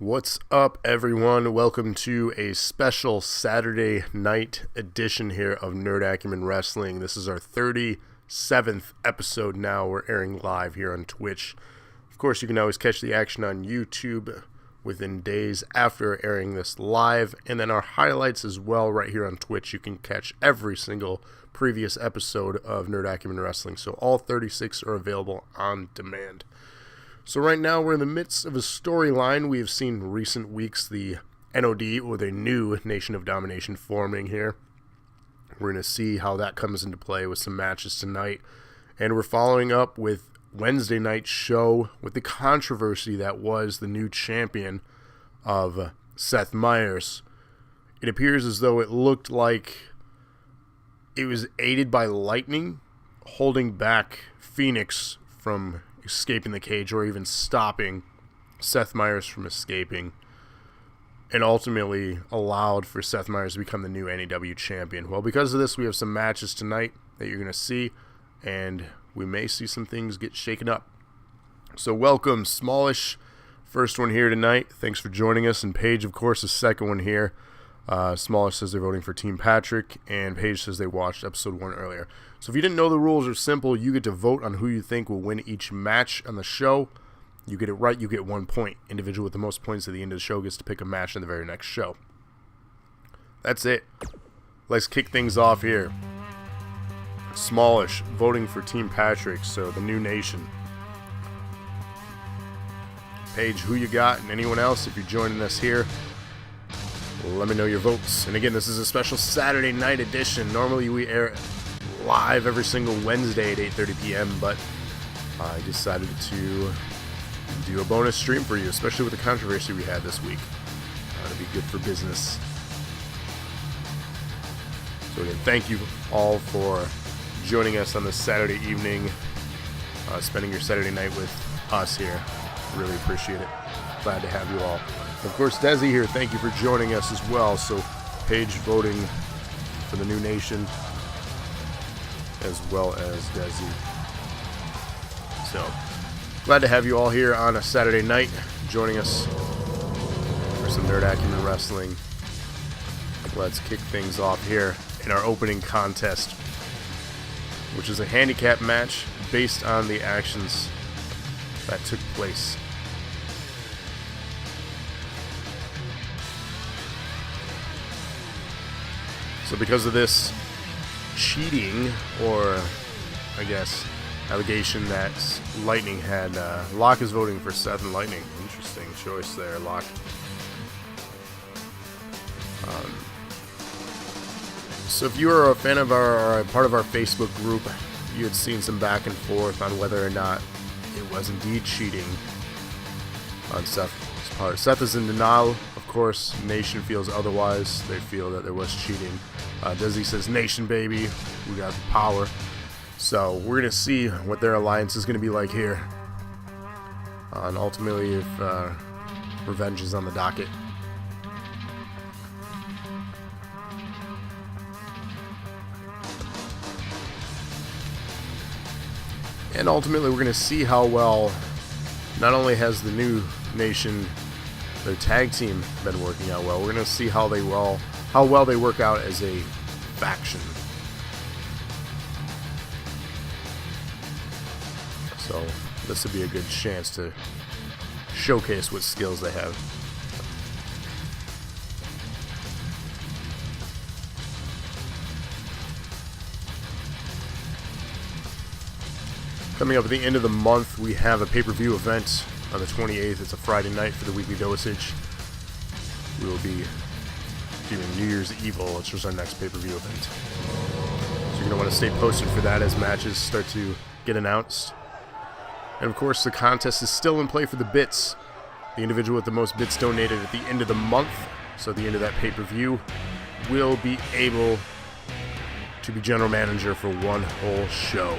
What's up, everyone? Welcome to a special Saturday night edition here of Nerd Acumen Wrestling. This is our 37th episode now. We're airing live here on Twitch. Of course, you can always catch the action on YouTube within days after airing this live. And then our highlights as well right here on Twitch. You can catch every single previous episode of Nerd Acumen Wrestling. So all 36 are available on demand. So right now we're in the midst of a storyline. We have seen recent weeks the NOD, or the new Nation of Domination, forming here. We're going to see how that comes into play with some matches tonight. And we're following up with Wednesday night's show with the controversy that was the new champion of Seth Meyers. It appears as though it looked like it was aided by lightning, holding back Phoenix from escaping the cage, or even stopping Seth Meyers from escaping, and ultimately allowed for Seth Meyers to become the new NEW champion. Well, because of this, we have some matches tonight that you're going to see, and we may see some things get shaken up. So welcome, Smallish, first one here tonight. Thanks for joining us, and Paige, of course, the second one here. Smallish says they're voting for Team Patrick, and Paige says they watched episode 1 earlier. So if you didn't know, the rules are simple. You get to vote on who you think will win each match on the show. You get it right, you get 1 point. Individual with the most points at the end of the show gets to pick a match in the very next show. That's it. Let's kick things off here. Smallish voting for Team Patrick, so the new nation. Paige, who you got, and anyone else, if you're joining us here, let me know your votes. And again, this is a special Saturday night edition. Normally we air live every single Wednesday at 8:30 p.m., but I decided to do a bonus stream for you, especially with the controversy we had this week. To be good for business. So again, thank you all for joining us on this Saturday evening, spending your Saturday night with us here. Really appreciate it. Glad to have you all. Of course, Desi here, thank you for joining us as well. So, Paige voting for the new nation, as well as Desi. So, glad to have you all here on a Saturday night, joining us for some Nerd Acumen Wrestling. Let's kick things off here in our opening contest, which is a handicap match based on the actions that took place. So because of this cheating, or I guess allegation that Lightning had, Locke is voting for Seth and Lightning. Interesting choice there, Locke. So if you are a fan of or a part of our Facebook group, you had seen some back and forth on whether or not it was indeed cheating on Seth's part. Seth is in denial. Of course, Nation feels otherwise. They feel that there was cheating. Desi says, Nation, baby, we got the power. So we're going to see what their alliance is going to be like here. And ultimately, if revenge is on the docket. And ultimately, we're going to see how well, not only has the new Nation, their tag team, been working out well, we're going to see how well they work out as a faction. So this would be a good chance to showcase what skills they have. Coming up at the end of the month, we have a pay-per-view event on the 28th. It's a Friday night for the weekly dosage. We will be doing New Year's Evil, which is our next pay-per-view event. So you're going to want to stay posted for that as matches start to get announced. And of course, the contest is still in play for the bits. The individual with the most bits donated at the end of the month, so at the end of that pay-per-view, will be able to be general manager for one whole show.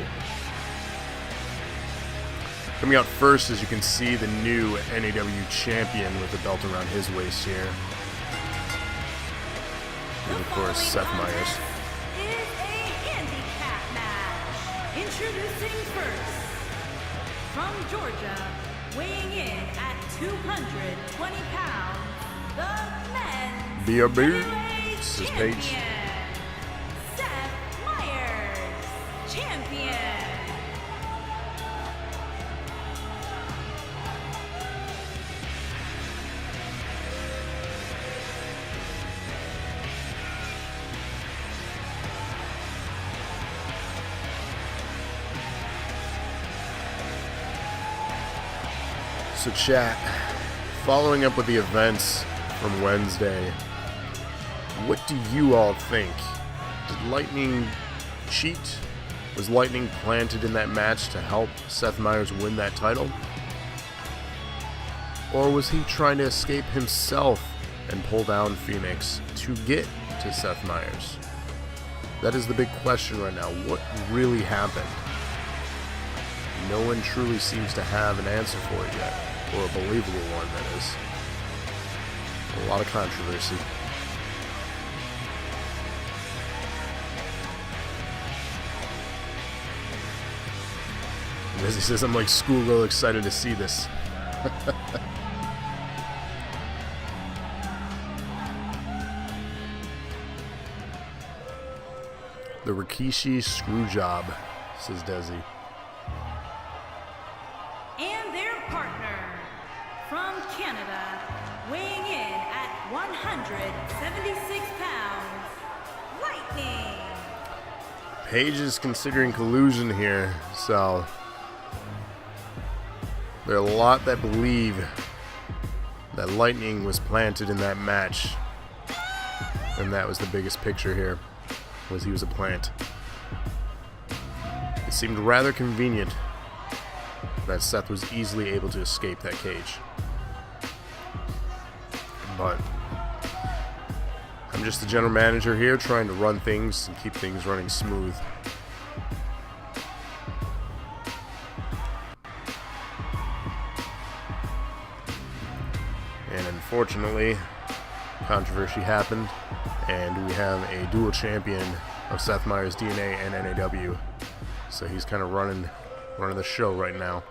Coming out first, as you can see, the new NEW champion with the belt around his waist here. And of course, Seth Meyers. Is a handicap match. Introducing first, from Georgia, weighing in at 220 pounds, the men's B.R.B. heavyweight This is champion, Paige. Seth Myers, champion. So chat, following up with the events from Wednesday, what do you all think? Did Lightning cheat? Was Lightning planted in that match to help Seth Myers win that title? Or was he trying to escape himself and pull down Phoenix to get to Seth Myers? That is the big question right now. What really happened? No one truly seems to have an answer for it yet, or a believable one, that is. A lot of controversy. And as he says, I'm like schoolgirl excited to see this. The Rikishi Screwjob, says Desi. And their partner from Canada, weighing in at 176 pounds, Lightning. Paige is considering collusion here, so there are a lot that believe that Lightning was planted in that match, and that was the biggest picture here, was he was a plant. It seemed rather convenient that Seth was easily able to escape that cage. But I'm just the general manager here, trying to run things and keep things running smooth. And unfortunately, controversy happened, and we have a dual champion of Seth Meyers DNA and NAW. So he's kind of running the show right now.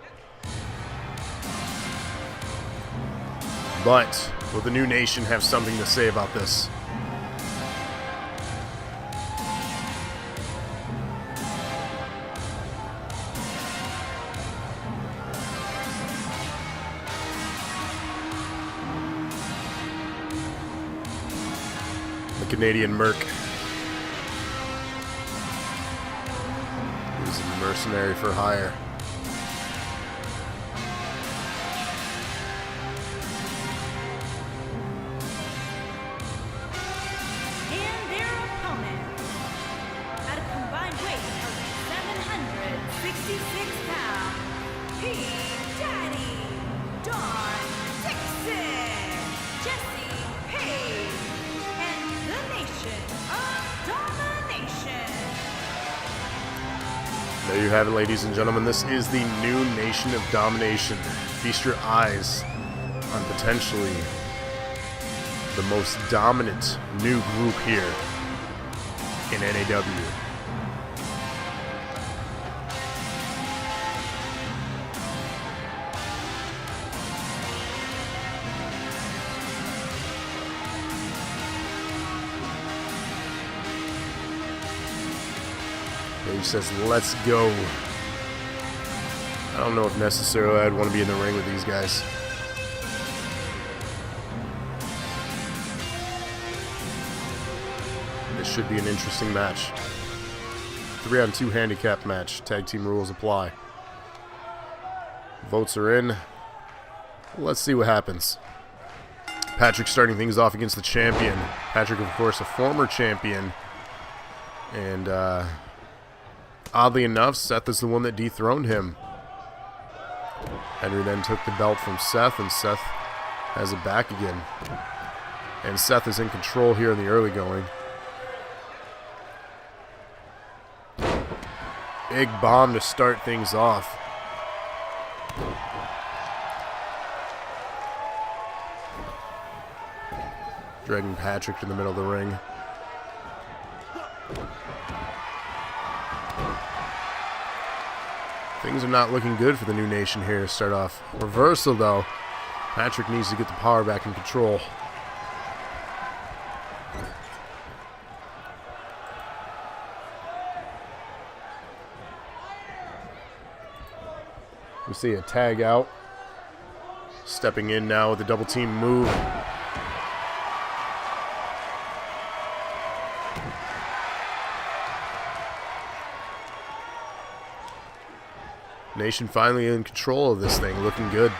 But will the new nation have something to say about this? The Canadian Merc. He's a mercenary for hire. And their opponent, at a combined weight of 766 pounds, P. Daddy, Don Dixon, Jesse Page, and the Nation of Domination. There you have it, ladies and gentlemen. This is the new Nation of Domination. Feast your eyes on potentially the most dominant new group here in NAW. He says, let's go. I don't know if necessarily I'd want to be in the ring with these guys. This should be an interesting match. 3-on-2 handicap match. Tag team rules apply. Votes are in. Let's see what happens. Patrick starting things off against the champion. Patrick, of course, a former champion. And, oddly enough, Seth is the one that dethroned him. Henry then took the belt from Seth, and Seth has it back again. And Seth is in control here in the early going. Big bomb to start things off. Dragging Patrick to the middle of the ring. Things are not looking good for the new nation here to start off. Reversal, though. Patrick needs to get the power back in control. We see a tag out. Stepping in now with a double team move. Nation finally in control of this thing, looking good.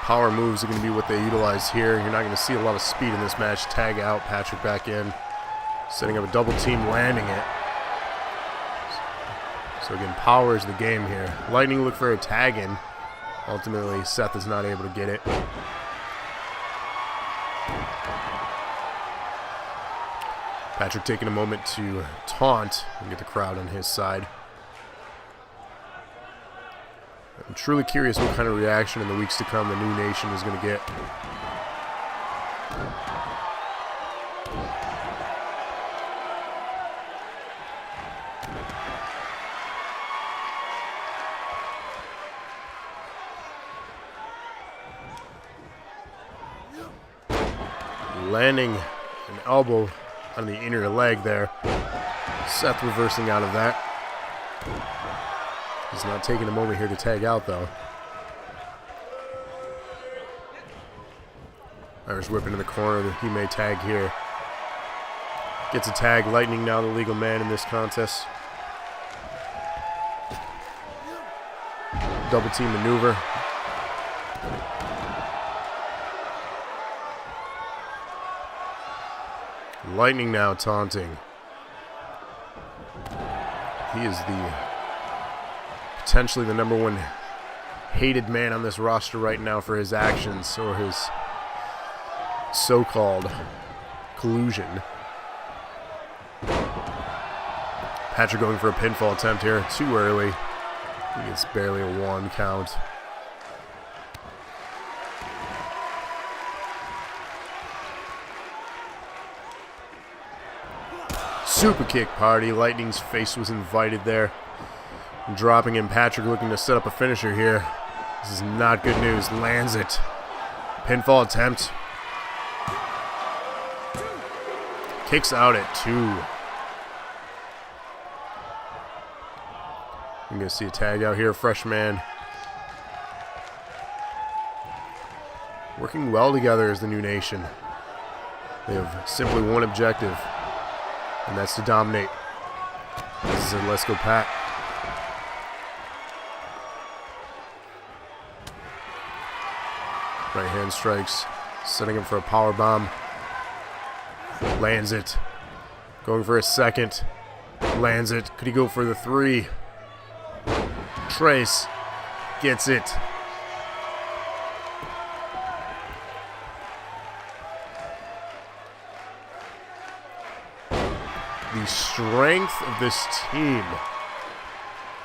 Power moves are going to be what they utilize here. You're not going to see a lot of speed in this match. Tag out, Patrick back in. Setting up a double team, landing it. So again, power is the game here. Lightning look for a tag in. Ultimately, Seth is not able to get it. Patrick taking a moment to taunt and get the crowd on his side. I'm truly curious what kind of reaction in the weeks to come the new nation is going to get. Landing an elbow on the inner leg there. Seth reversing out of that. He's not taking a moment here to tag out, though. Irish whip into the corner. He may tag here. Gets a tag. Lightning now the legal man in this contest. Double team maneuver. Lightning now taunting. He is potentially the #1 hated man on this roster right now for his actions or his so-called collusion. Patrick going for a pinfall attempt here. Too early. He gets barely a 1 count. Super kick party. Lightning's face was invited there. Dropping in. Patrick looking to set up a finisher here. This is not good news. Lands it. Pinfall attempt. Kicks out at 2. You're going to see a tag out here. Fresh man. Working well together as the new nation. They have simply one objective, and that's to dominate. This is a Let's Go Pat. Right hand strikes, setting him for a power bomb. Lands it. Going for a second. Lands it. Could he go for the 3? Trace gets it. The strength of this team.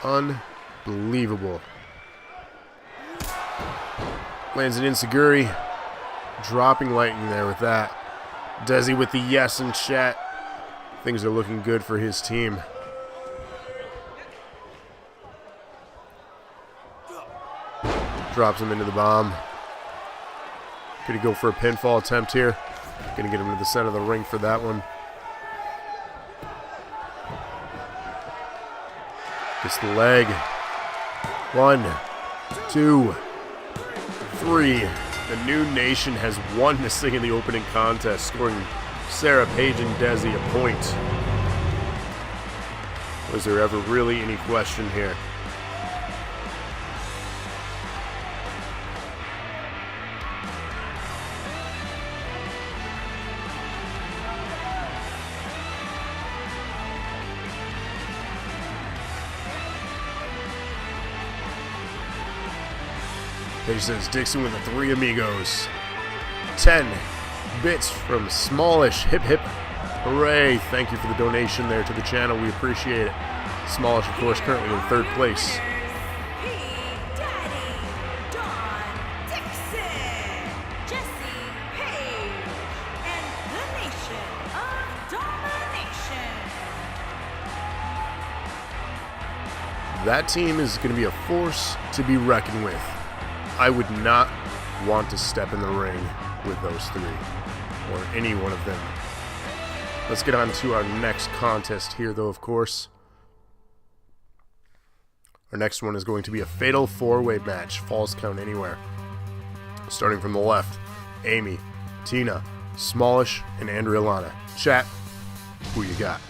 Unbelievable. Lands an enziguri. Dropping Lightning there with that. Desi with the yes in chat. Things are looking good for his team. Drops him into the bomb. Could he go for a pinfall attempt here? Gonna get him to the center of the ring for that one. Gets the leg. 1, 2, 3. The new nation has won this thing in the opening contest, scoring Sarah, Paige, and Desi a point. Was there ever really any question here? Paige says Dixon with the 3 amigos. 10 bits from Smallish. Hip hip. Hooray. Thank you for the donation there to the channel. We appreciate it. Smallish, of course, currently in 3rd place. That team is going to be a force to be reckoned with. I would not want to step in the ring with those three, or any one of them. Let's get on to our next contest here, though, of course. Our next one is going to be a fatal four-way match, Falls Count Anywhere. Starting from the left, Amy, Tina, Smallish, and Andriolana. Chat, who you got?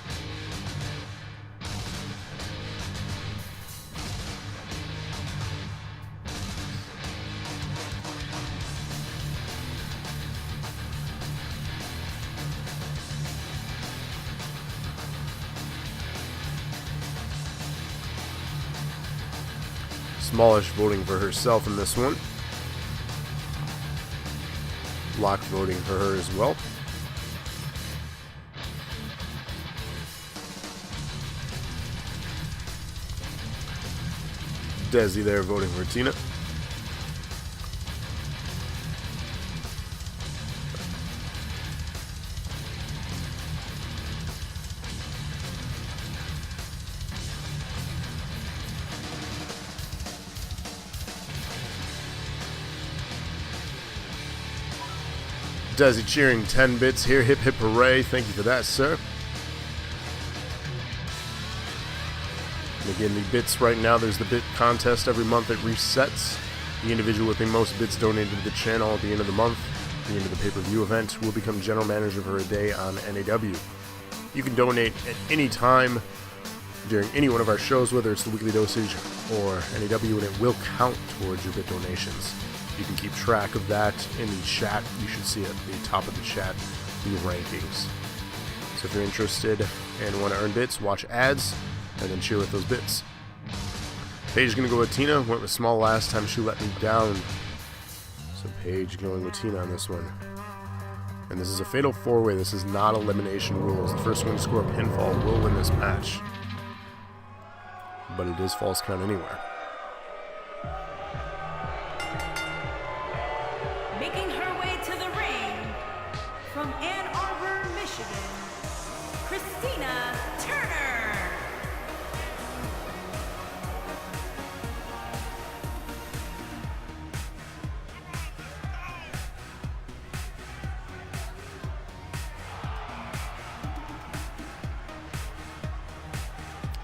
Smallish voting for herself in this one. Locke voting for her as well. Desi there voting for Tina. Desi cheering 10 bits here. Hip hip hooray. Thank you for that, sir. And again, the bits right now, there's the bit contest every month. It resets. The individual with the most bits donated to the channel at the end of the month, at the end of the pay-per-view event, will become general manager for a day on NAW. You can donate at any time during any one of our shows, whether it's the weekly dosage or NAW, and it will count towards your bit donations. You can keep track of that in the chat. You should see at the top of the chat the rankings. So if you're interested and want to earn bits, watch ads and then cheer with those bits. Paige is going to go with Tina. Went with Small last time. She let me down. So Paige going with Tina on this one. And this is a fatal four-way. This is not elimination rules. The first one to score a pinfall will win this match. But it is Falls Count Anywhere. Making her way to the ring from Ann Arbor, Michigan, Christina Turner.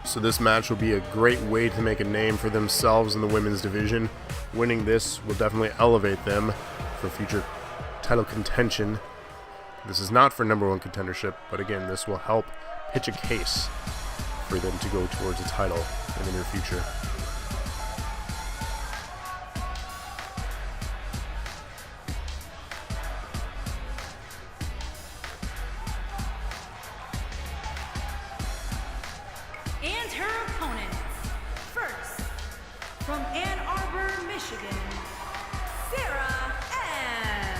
So this match will be a great way to make a name for themselves in the women's division. Winning this will definitely elevate them for future title contention. This is not for number one contendership, but again, this will help pitch a case for them to go towards a title in the near future. And her opponents. First, from Ann Arbor, Michigan, Sarah M.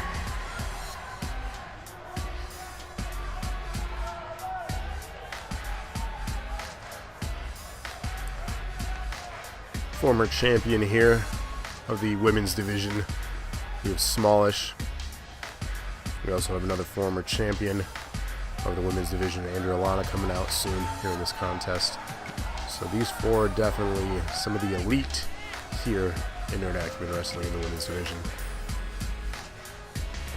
Former champion here of the women's division. We have Smallish. We also have another former champion of the women's division, Andriolana, coming out soon here in this contest. So these four are definitely some of the elite here in Nerd Acumen Wrestling in the women's division.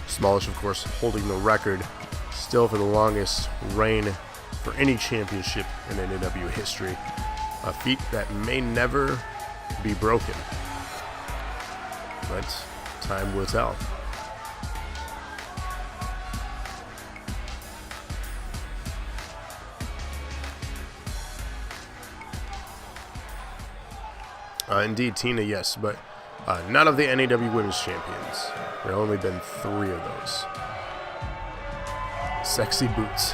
Smallish, of course, holding the record still for the longest reign for any championship in NAW history. A feat that may never be broken, but time will tell. Indeed, Tina, yes, but not of the NAW Women's Champions. There have only been 3 of those. Sexy boots.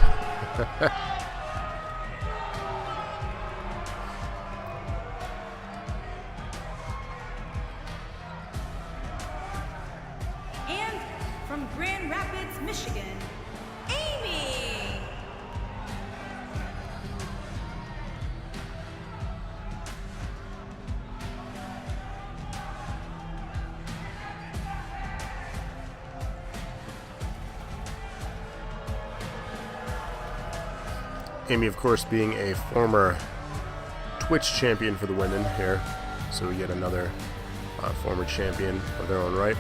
And from Grand Rapids, Michigan, Amy. Amy, of course, being a former Twitch champion for the women here. So we get another former champion of their own right.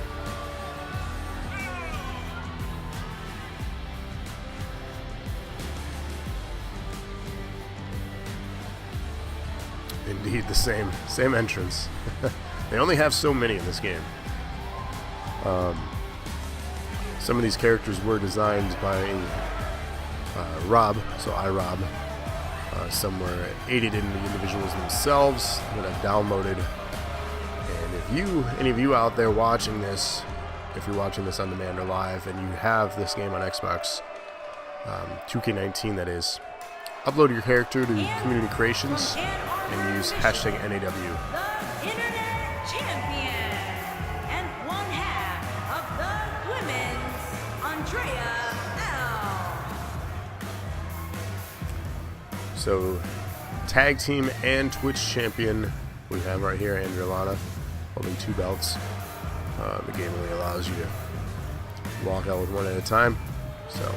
Indeed, the same entrance. They only have so many in this game. Some of these characters were designed by Rob, so iRob. Some were aided in the individuals themselves that I've downloaded. And if any of you out there watching this, if you're watching this on demand or live, and you have this game on Xbox, 2K19 that is, upload your character to Community Creations and use hashtag NAW. The Internet Champion and one half of the women's Andrea L. So, tag team and Twitch champion we have right here, Andrea Lana, holding 2 belts. The game really allows you to walk out with one at a time. So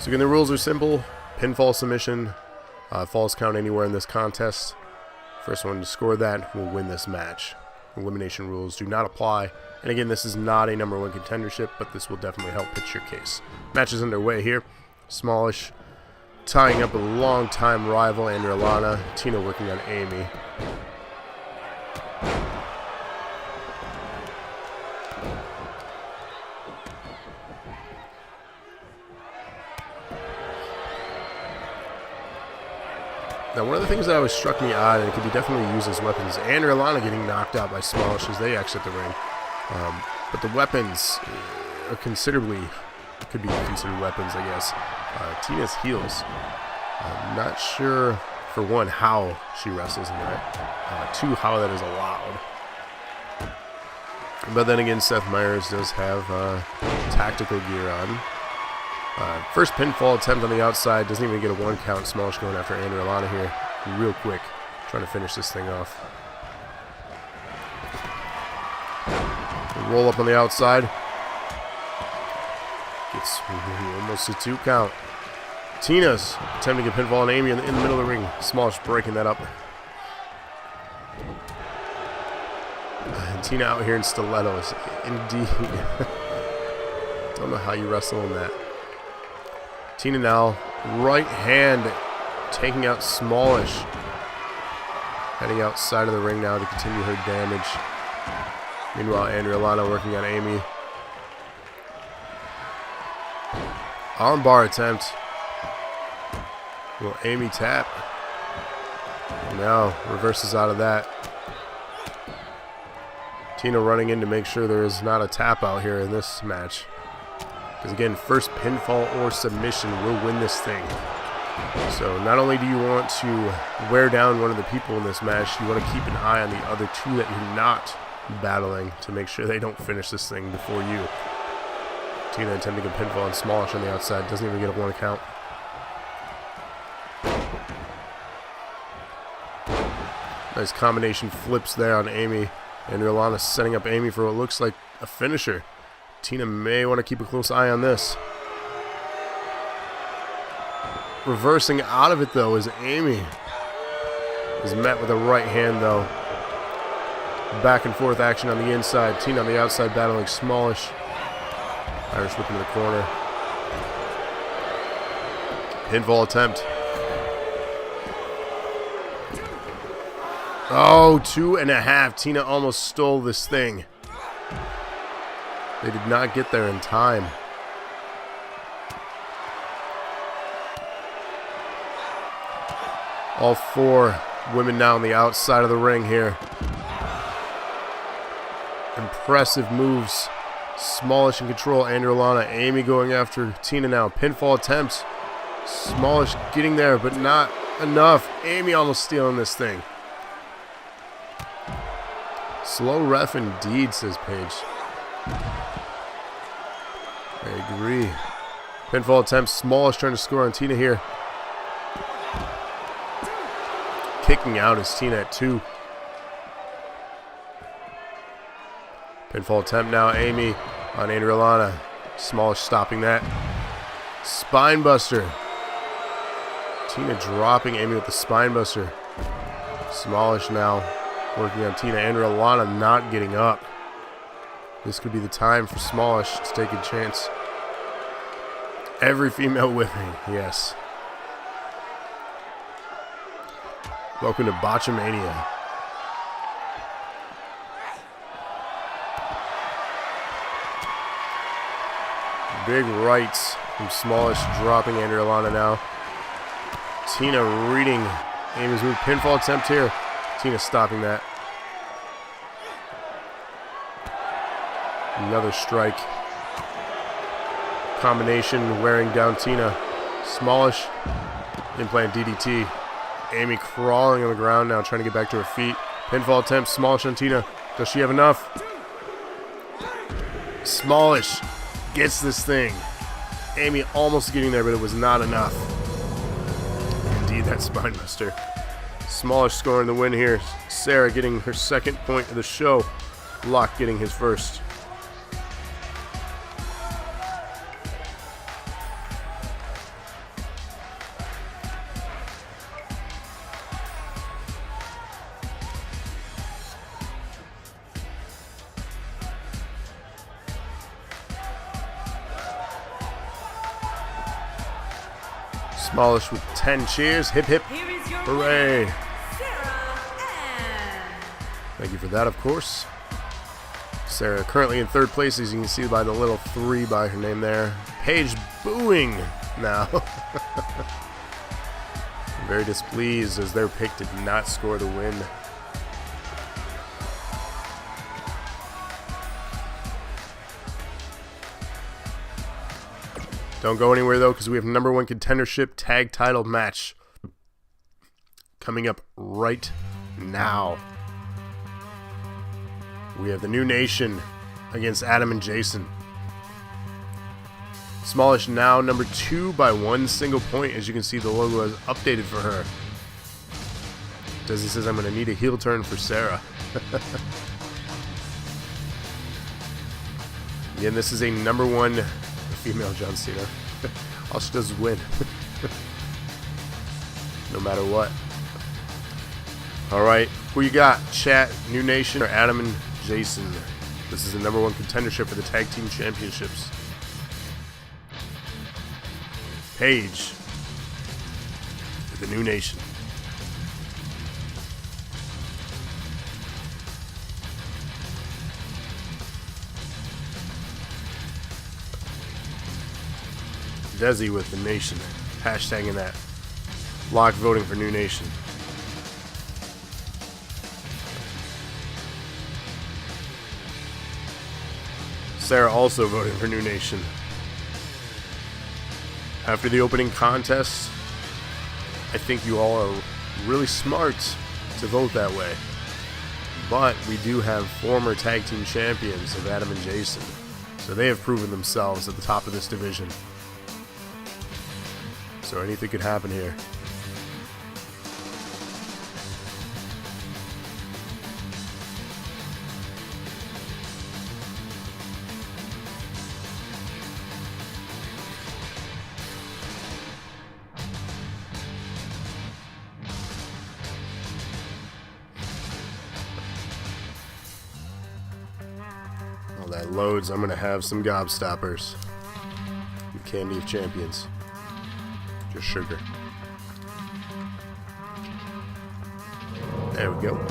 again, the rules are simple. Pinfall, submission, falls count anywhere in this contest. First one to score that will win this match. Elimination rules do not apply. And again, this is not a #1 contendership, but this will definitely help pitch your case. Match is underway here. Smallish tying up a long-time rival, Andrea Lana. Tina working on Amy. Now, one of the things that always struck me odd, and it could be definitely used as weapons, Andrea Lana getting knocked out by Smallish as they exit the ring. But the weapons are could be considered weapons, I guess. Tina's heels. I'm not sure, for one, how she wrestles in that. 2, how that is allowed. But then again, Seth Meyers does have tactical gear on. First pinfall attempt on the outside, doesn't even get a 1 count. Smallish going after Andrea Lana here real quick, trying to finish this thing off. Roll up on the outside. Gets almost a 2 count. Tina's attempting a pinfall on Amy in the middle of the ring. Smallish breaking that up. And Tina out here in stilettos. Indeed. Don't know how you wrestle in that. Tina now, right hand, taking out Smallish. Heading outside of the ring now to continue her damage. Meanwhile, Andrea Lana working on Amy. Armbar attempt. Will Amy tap? Now reverses out of that. Tina running in to make sure there is not a tap out here in this match. Because again, first pinfall or submission will win this thing. So not only do you want to wear down one of the people in this match, you want to keep an eye on the other 2 that you're not battling to make sure they don't finish this thing before you. Tina attempting a pinfall on Smallish on the outside, doesn't even get a 1 count. Nice combination flips there on Amy. Andrea Lana setting up Amy for what looks like a finisher. Tina may want to keep a close eye on this. Reversing out of it, though, is Amy. Is met with a right hand, though. Back and forth action on the inside. Tina on the outside battling Smallish. Irish whip into the corner. Pinfall attempt. Oh, 2.5. Tina almost stole this thing. They did not get there in time. All 4 women now on the outside of the ring here. Impressive moves. Smallish in control. Andrea Lana. Amy going after Tina now. Pinfall attempts. Smallish getting there, but not enough. Amy almost stealing this thing. Slow ref indeed, says Paige. I agree. Pinfall attempt. Smallish trying to score on Tina here. Kicking out is Tina at 2. Pinfall attempt now. Amy on Adriana. Smallish stopping that. Spine buster. Tina dropping Amy with the spine buster. Smallish now working on Tina. Adriana not getting up. This could be the time for Smallish to take a chance. Every female whipping, yes. Welcome to Botchamania. Big rights from Smallish, dropping Adriana now. Tina reading Amy's move. Pinfall attempt here. Tina stopping that. Another strike. Combination wearing down Tina. Smallish implant DDT. Amy crawling on the ground now, trying to get back to her feet. Pinfall attempt. Smallish on Tina. Does she have enough? Smallish gets this thing. Amy almost getting there, but it was not enough. Indeed, that spinebuster. Smallish scoring the win here. Sarah getting her second point of the show. Locke getting his first. Smallish with 10 cheers. Hip hip. Hooray. Thank you for that, of course. Sarah currently in third place, as you can see by the little 3 by her name there. Paige booing now. Very displeased as their pick did not score the win. Don't go anywhere, though, because we have number 1 contendership tag title match coming up right now. We have the New Nation against Adam and Jason. Smallish now number 2 by 1 single point. As you can see, the logo is updated for her. Desi says, I'm going to need a heel turn for Sarah. Again, this is a number 1 female John Cena. All she does is win. No matter what. Alright, who you got? Chat, New Nation, or Adam and Jason? This is the number 1 contendership for the Tag Team Championships. Paige with the New Nation. Desi with the Nation. Hashtagging that. Locke voting for New Nation. Sarah also voting for New Nation. After the opening contest, I think you all are really smart to vote that way. But we do have former tag team champions of Adam and Jason. So they have proven themselves at the top of this division. So anything could happen here. While that loads, I'm going to have some gobstoppers. Candy of Champions. Just sugar. There we go.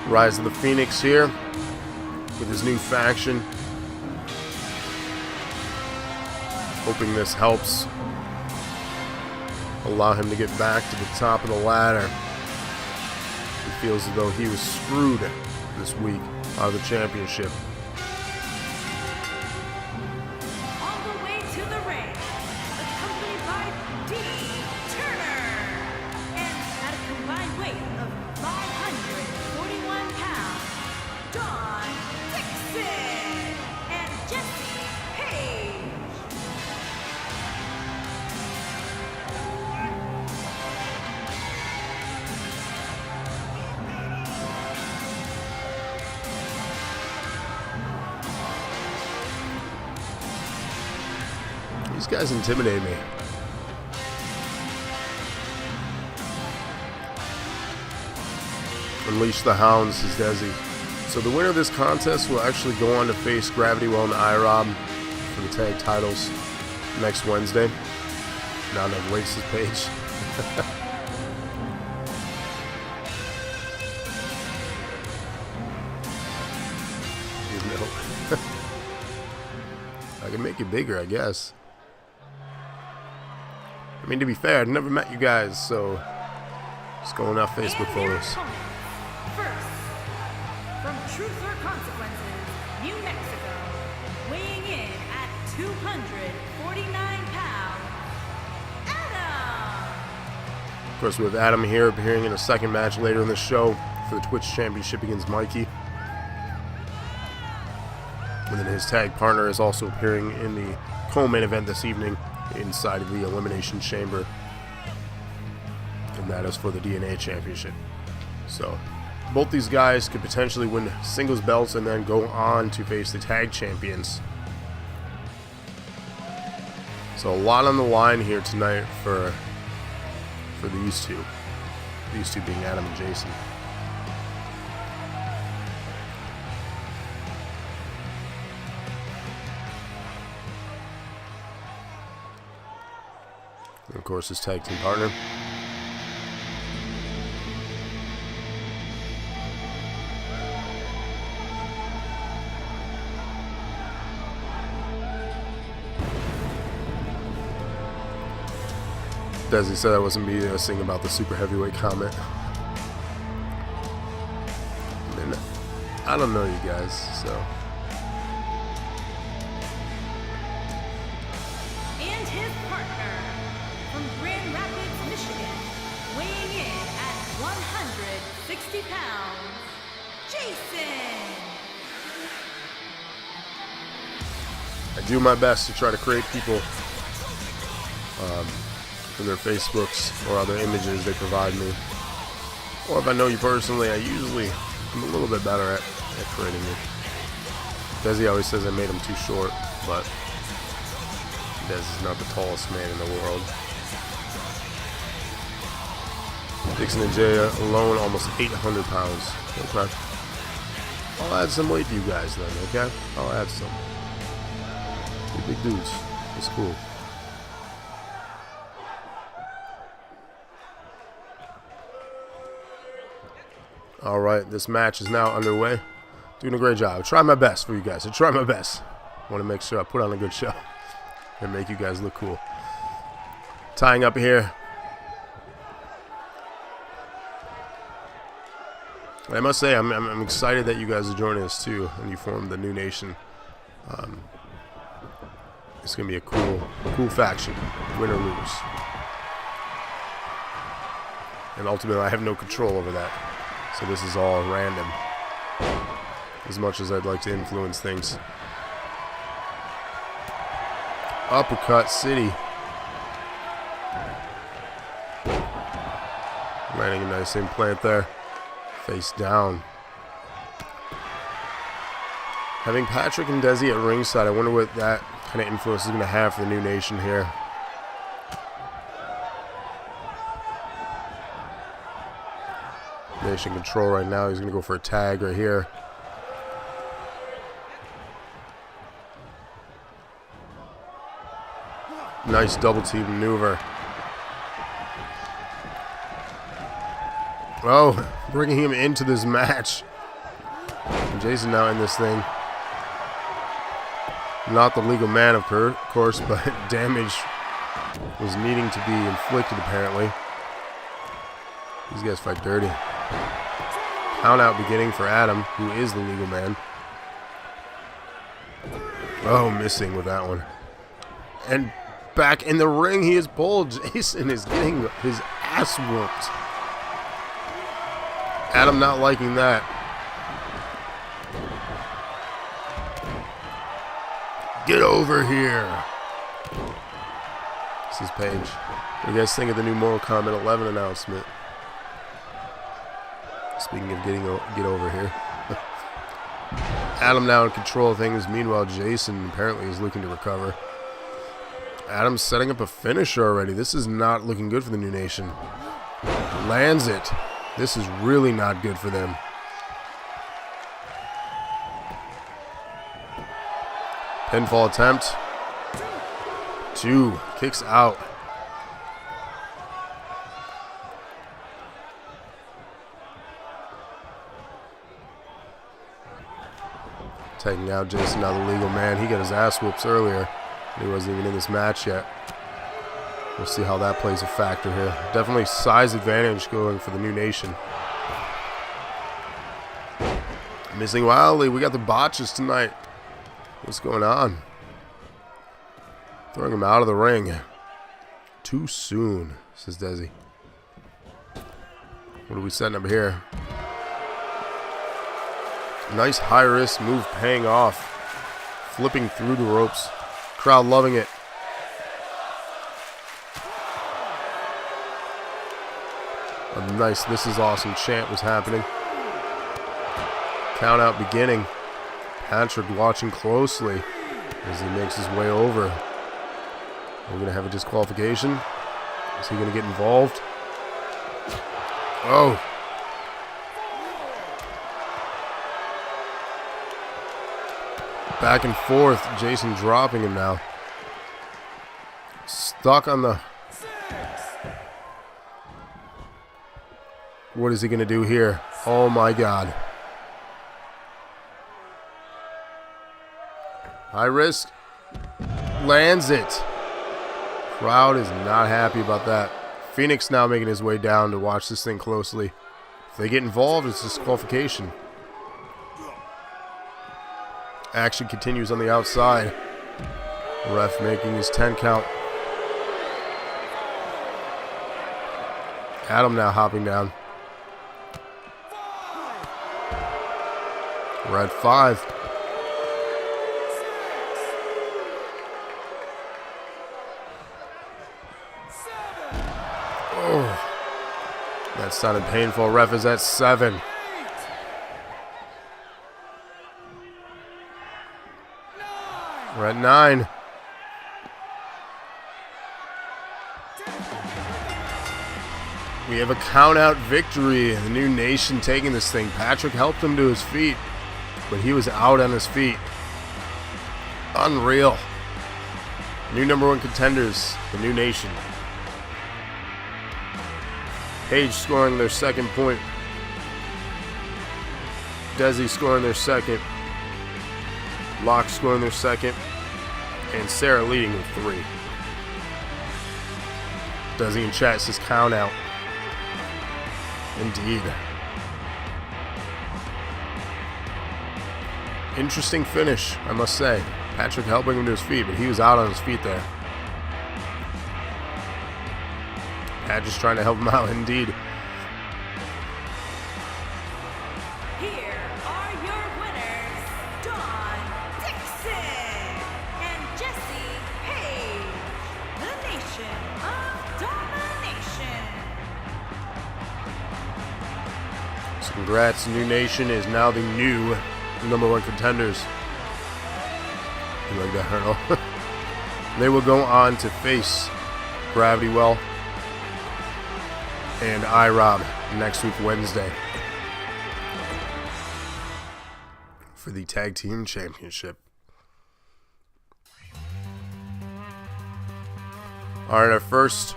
Rise of the Phoenix here with his new faction. Hoping this helps allow him to get back to the top of the ladder. He feels as though he was screwed this week out of the championship. On the way to the ring, accompanied by D. Turner. These guys intimidate me. Unleash the Hounds, says Desi. So the winner of this contest will actually go on to face Gravity Well and IROB for the tag titles next Wednesday. Now that Lace's page. I can make it bigger, I guess. I mean, to be fair, I've never met you guys, so just going off Facebook photos. First, from Truth or Consequences, New Mexico, weighing in at 249 pounds, Adam! Of course, we have Adam here appearing in a second match later in the show for the Twitch Championship against Mikey. And then his tag partner is also appearing in the co-main event this evening inside of the Elimination Chamber. And that is for the DNA Championship. So, both these guys could potentially win singles belts and then go on to face the tag champions. So a lot on the line here tonight for these two. These two being Adam and Jason. And of course, his tag team partner. Desi said I wasn't me sing about the super heavyweight comment. I mean, I don't know you guys, so. And his partner from Grand Rapids, Michigan, weighing in at 160 pounds, Jason! I do my best to try to create people for their Facebooks or other images they provide me. Or if I know you personally, I'm a little bit better at creating you. Desi always says I made him too short, but Desi is not the tallest man in the world. Dixon and Jay alone, almost 800 pounds. Okay. I'll add some weight to you guys then, okay? I'll add some. You're big dudes. It's cool. Alright, this match is now underway. Doing a great job. I try my best for you guys. I try my best. Want to make sure I put on a good show and make you guys look cool. Tying up here. I must say, I'm excited that you guys are joining us too, and you formed the new nation. It's gonna be a cool faction, win or lose. And ultimately, I have no control over that, so this is all random. As much as I'd like to influence things. Uppercut City. Landing a nice implant there. Face down. Having Patrick and Desi at ringside, I wonder what that kind of influence is going to have for the new nation here. Nation control right now. He's going to go for a tag right here. Nice double team maneuver. Oh, bringing him into this match. And Jason now in this thing. Not the legal man, of course, but damage was needing to be inflicted, apparently. These guys fight dirty. Count out beginning for Adam, who is the legal man. Oh, missing with that one. And back in the ring, he is pulled. Jason is getting his ass whooped. Adam not liking that. Get over here. This is Paige. What do you guys think of the new Mortal Kombat 11 announcement? Speaking of get over here. Adam now in control of things. Meanwhile, Jason apparently is looking to recover. Adam's setting up a finisher already. This is not looking good for the New Nation. Lands it. This is really not good for them. Pinfall attempt. 2. Kicks out. Taking out Jason, now the legal man. He got his ass whoops earlier. He wasn't even in this match yet. We'll see how that plays a factor here. Definitely size advantage going for the New Nation. Missing wildly. We got the botches tonight. What's going on? Throwing him out of the ring. Too soon, says Desi. What are we setting up here? Nice high-risk move paying off. Flipping through the ropes. Crowd loving it. A nice "this is awesome" chant was happening. Count out beginning. Patrick watching closely as he makes his way over. We're going to have a disqualification. Is he going to get involved? Oh. Back and forth. Jason dropping him now. Stuck on the... What is he going to do here? Oh my God. High risk. Lands it. Crowd is not happy about that. Phoenix now making his way down to watch this thing closely. If they get involved, it's disqualification. Action continues on the outside. Ref making his 10 count. Adam now hopping down. We're at 5. Oh, that sounded painful. Ref is at 7. We're at 9. We have a count-out victory. The New Nation taking this thing. Patrick helped him to his feet, but he was out on his feet. Unreal. New #1 contenders, the New Nation. Page scoring their second point. Desi scoring their second. Locke scoring their second. And Sarah leading with 3. Desi in chat says count out. Indeed. Interesting finish, I must say. Patrick helping him to his feet, but he was out on his feet there. Pat just trying to help him out, indeed. Here are your winners, Dawn Dixon and Jesse Page, the Nation of Domination. So congrats, New Nation is now the new #1 contenders. You like that, Hurdle? They will go on to face Gravity Well and iRob next week, Wednesday, for the Tag Team Championship. Alright, our first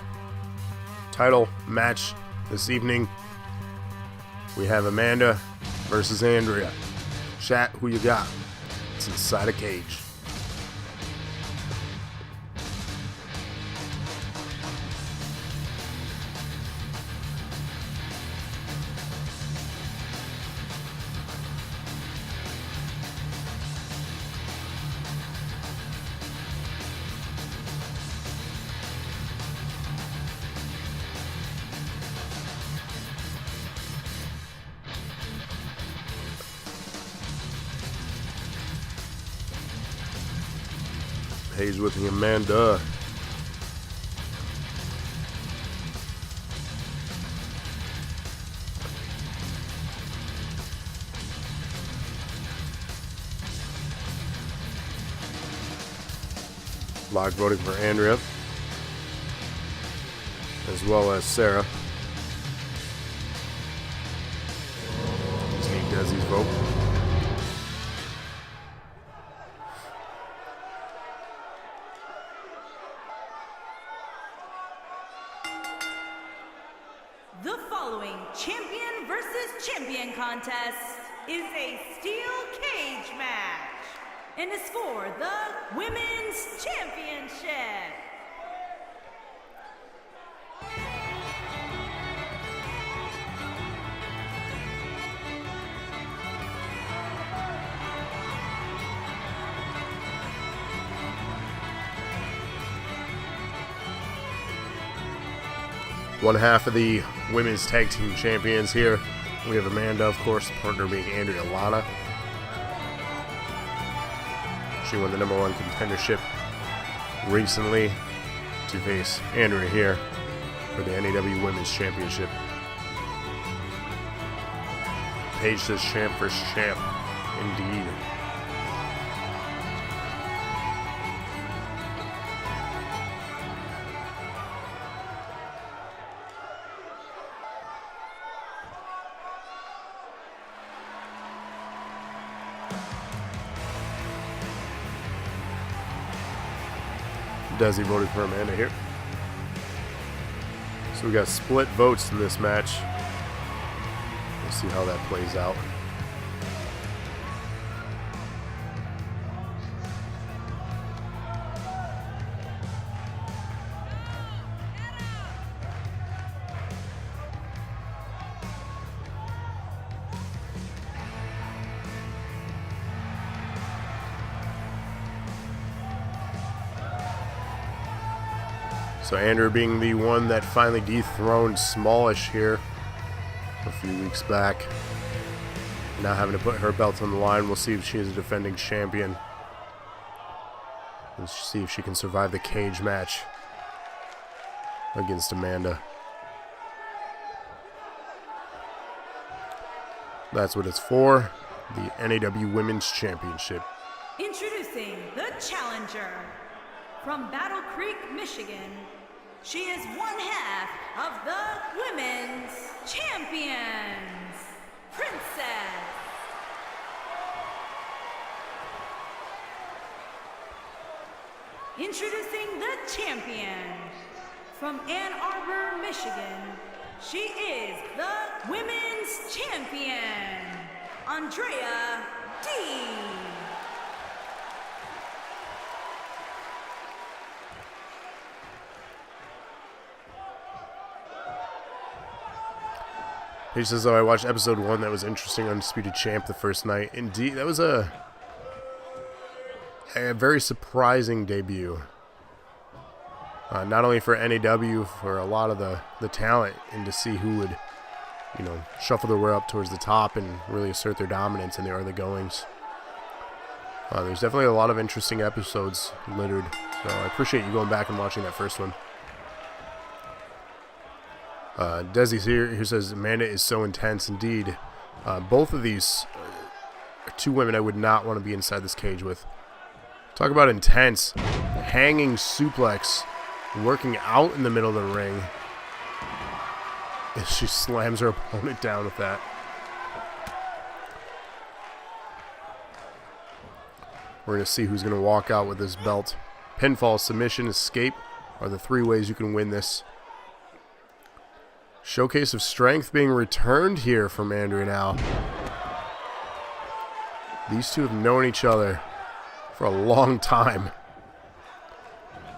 title match this evening. We have Amanda versus Andrea. Chat, who you got? It's inside a cage. Page whipping Amanda. Block voting for Andrea, as well as Sarah. Just need Desi's vote. The following champion versus champion contest is a steel cage match and is for the Women's Championship. One half of the women's tag team champions here. We have Amanda, of course, the partner being Andrea Lana. She won the #1 contendership recently to face Andrea here for the NAW Women's Championship. Paige says champ versus champ. Indeed. Desi voted for Amanda here. So we got split votes in this match. We'll see how that plays out. So Andrew being the one that finally dethroned Smallish here a few weeks back. Now having to put her belt on the line. We'll see if she is a defending champion. Let's see if she can survive the cage match against Amanda. That's what it's for. The NAW Women's Championship. Introducing the challenger from Battle Creek, Michigan. She is one half of the Women's Champions, Princess. Introducing the champion from Ann Arbor, Michigan. She is the Women's Champion, Andrea D. He says, "Oh, I watched episode 1. That was interesting. Undisputed Champ the first night. Indeed, that was a very surprising debut. Not only for NAW, for a lot of the talent, and to see who would, shuffle their way up towards the top and really assert their dominance in the early goings. There's definitely a lot of interesting episodes littered. So I appreciate you going back and watching that first one." Desi's here who says Amanda is so intense indeed. Both of these are two women I would not want to be inside this cage with. Talk about intense. Hanging suplex, working out in the middle of the ring. She slams her opponent down with that. We're going to see who's going to walk out with this belt. Pinfall, submission, escape are the 3 ways you can win this. Showcase of strength being returned here from Andrea now. These two have known each other for a long time.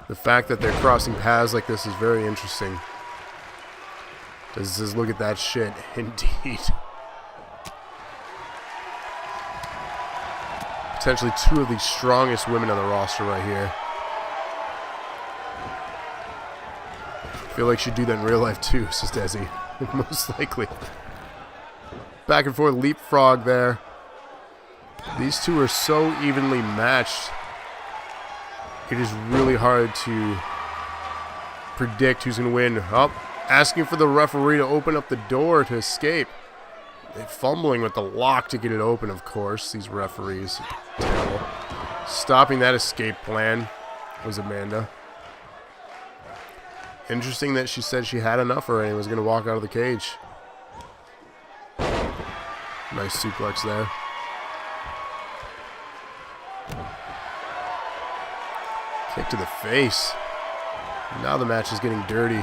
The fact that they're crossing paths like this is very interesting. Does this look at that shit? Indeed. Potentially 2 of the strongest women on the roster right here. I feel like she'd do that in real life too, says Desi. Most likely. Back and forth leapfrog there. These two are so evenly matched. It is really hard to predict who's going to win. Oh, asking for the referee to open up the door to escape. They're fumbling with the lock to get it open, of course. These referees. Terrible. Stopping that escape plan. was Amanda. Interesting that she said she had enough already and was going to walk out of the cage. Nice suplex there. Kick to the face. Now the match is getting dirty.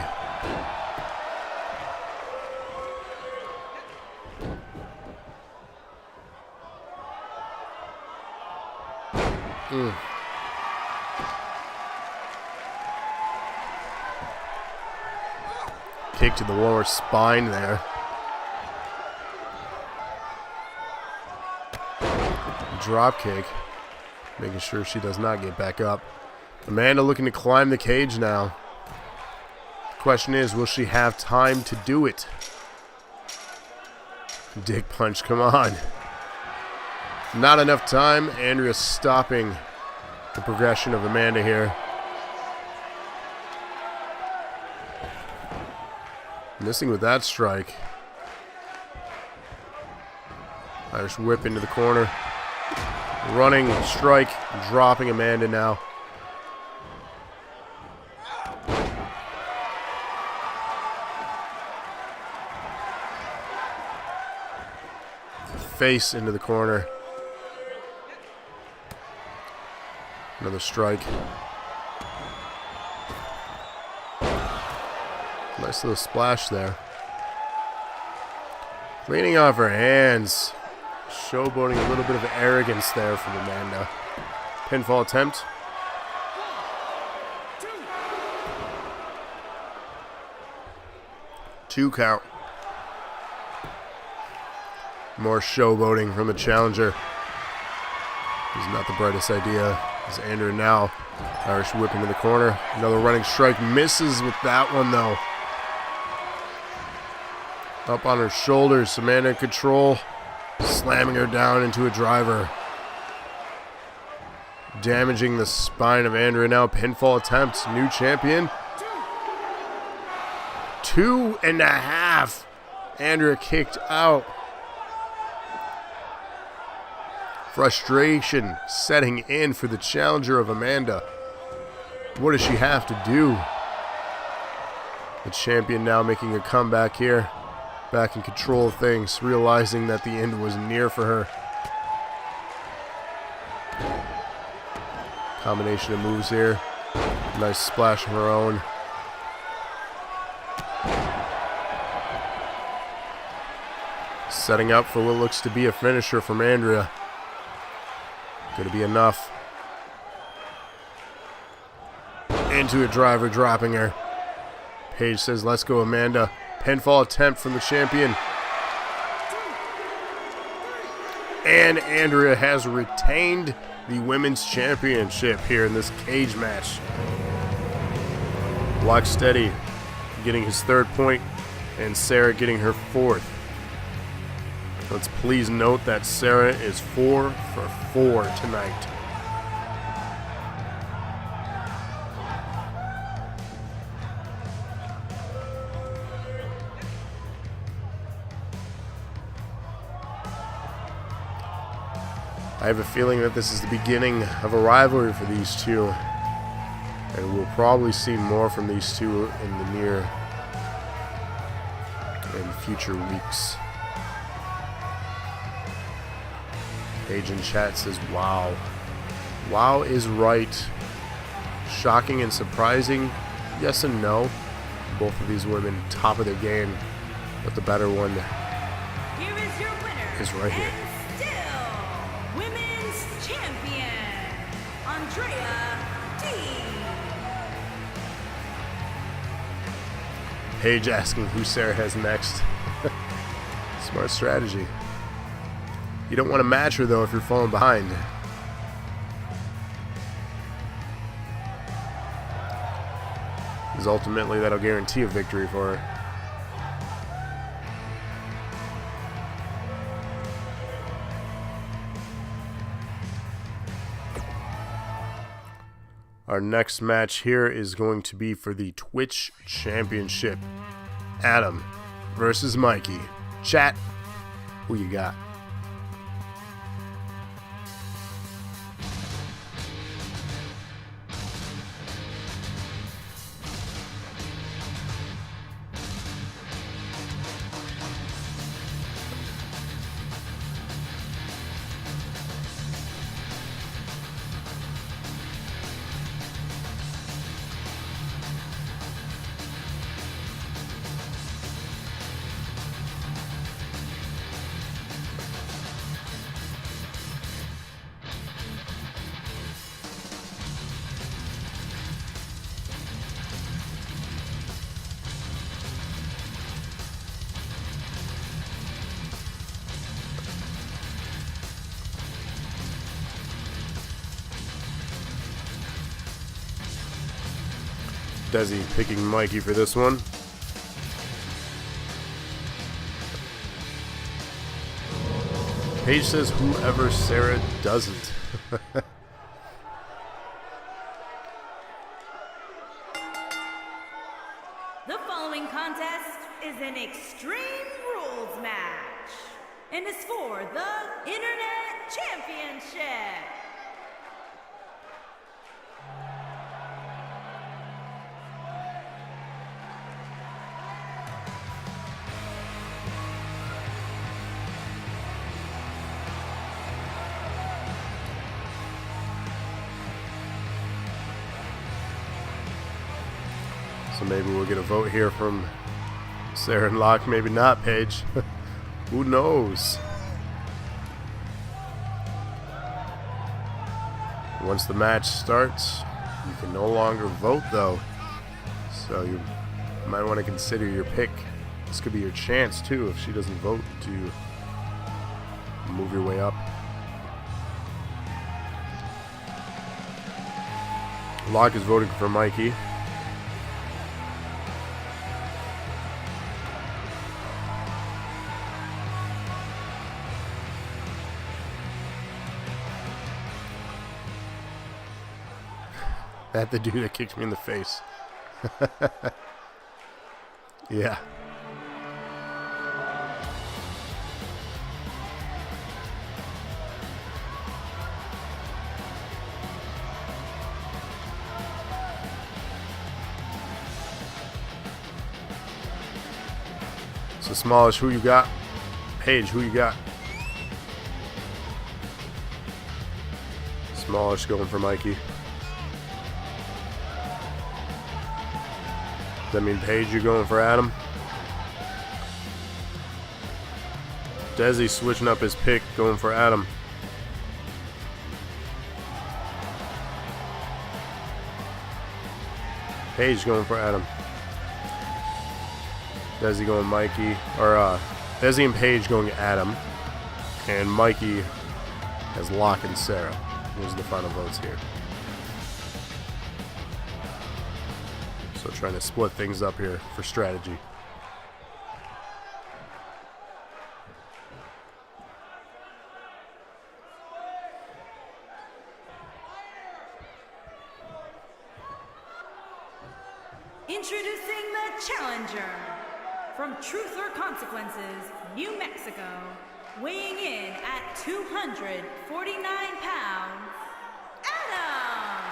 Kick to the lower spine there. Drop kick. Making sure she does not get back up. Amanda looking to climb the cage now. The question is, will she have time to do it? Dick punch, come on. Not enough time. Andrea stopping the progression of Amanda here. Missing with that strike. Irish whip into the corner. Running strike, dropping Amanda now. Face into the corner. Another strike. Nice little splash there. Cleaning off her hands. Showboating a little bit of arrogance there from Amanda. Pinfall attempt. Two count. More showboating from the challenger. It's not the brightest idea. As Andrea now, Irish whip into the corner. Another running strike. Misses with that one though. Up on her shoulders. Amanda in control. Slamming her down into a driver. Damaging the spine of Andrea now. Pinfall attempt. New champion. 2.5. Andrea kicked out. Frustration setting in for the challenger of Amanda. What does she have to do? The champion now making a comeback here. Back in control of things, realizing that the end was near for her. Combination of moves here. Nice splash of her own. Setting up for what looks to be a finisher from Andrea. Gonna be enough. Into a driver, dropping her. Paige says, let's go, Amanda. Pinfall attempt from the champion. And Andrea has retained the women's championship here in this cage match. Lock steady getting his 3rd point, and Sarah getting her 4th. Let's please note that Sarah is 4 for 4 tonight. I have a feeling that this is the beginning of a rivalry for these two, and we'll probably see more from these two in the near and future weeks. Paige in chat says, wow. Wow is right. Shocking and surprising? Yes and no. Both of these women, top of their game, but the better one Here is your winner, is right here. and still women's champion, Andrea D. Paige asking who Sarah has next. Smart strategy. You don't want to match her, though, if you're falling behind. Because ultimately, that'll guarantee a victory for her. Our next match here is going to be for the Twitch Championship. Adam versus Mikey. Chat, who you got? Desi picking Mikey for this one. Paige says whoever Sarah doesn't. The following contest is an Extreme Rules match and is for the Internet Championship. So maybe we'll get a vote here from Sarah and Locke, maybe not, Paige. Who knows? Once the match starts, you can no longer vote though. So you might want to consider your pick. This could be your chance too if she doesn't vote to move your way up. Locke is voting for Mikey. That the dude that kicked me in the face. Yeah. So Smallish, who you got? Paige, who you got? Smallish going for Mikey. Does that mean Paige, you're going for Adam? Desi switching up his pick, going for Adam. Paige going for Adam. Desi going Mikey, or Desi and Paige going Adam, and Mikey has Locke and Sarah. Those are the final votes here. So trying to split things up here for strategy. Introducing the challenger from Truth or Consequences, New Mexico, weighing in at 249 pounds, Adam!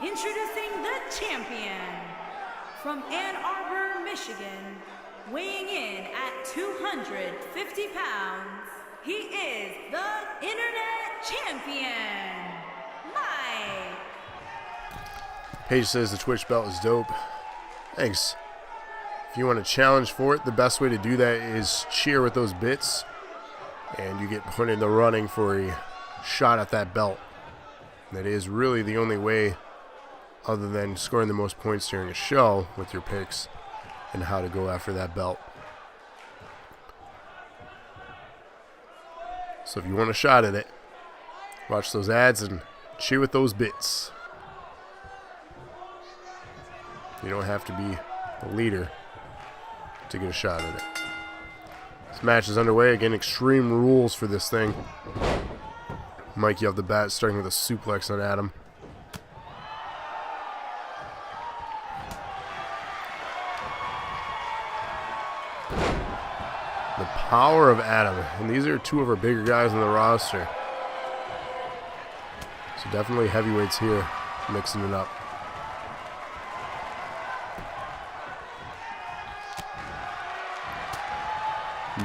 Introducing the champion from Ann Arbor, Michigan, weighing in at 250 pounds, he is the Internet Champion, Mike. Paige says the Twitch belt is dope. Thanks. If you want to challenge for it, the best way to do that is cheer with those bits, and you get put in the running for a shot at that belt. That is really the only way, other than scoring the most points during a show with your picks, and how to go after that belt. So if you want a shot at it, watch those ads and cheer with those bits. You don't have to be the leader to get a shot at it. This match is underway. Again, Extreme Rules for this thing. Mikey off the bat, starting with a suplex on Adam. The power of Adam. And these are two of our bigger guys on the roster. So definitely heavyweights here, mixing it up.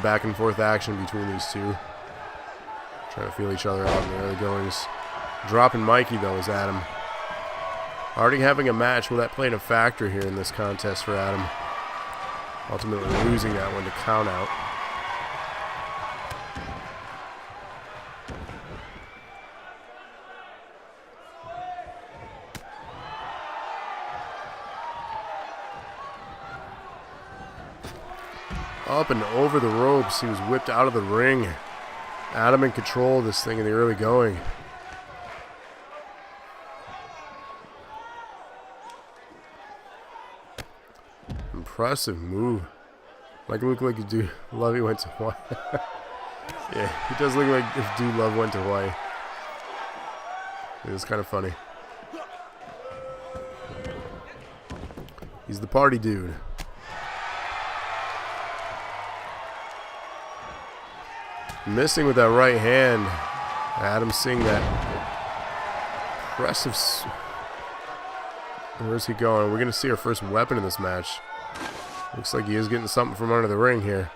Back and forth action between these two. Trying to feel each other out in the early goings. Dropping Mikey, though, is Adam. Already having a match. Will that play a factor here in this contest for Adam? Ultimately losing that one to count out. Up and over the ropes. He was whipped out of the ring. Adam in control of this thing in the early going. Impressive move. Like look like a dude Lovey went to Hawaii. Yeah, he does look like if Dude Love went to Hawaii. It was kind of funny. He's the party dude. Missing with that right hand. Adam seeing that impressive. Where's he going? We're going to see our first weapon in this match. Looks like he is getting something from under the ring here.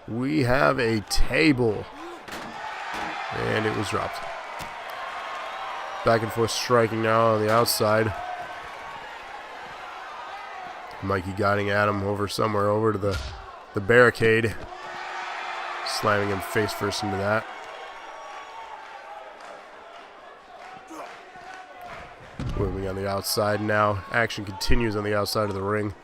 We have a table. And it was dropped. Back and forth striking now on the outside. Mikey guiding Adam over somewhere over to the barricade. Slamming him face first into that. Moving on the outside now. Action continues on the outside of the ring.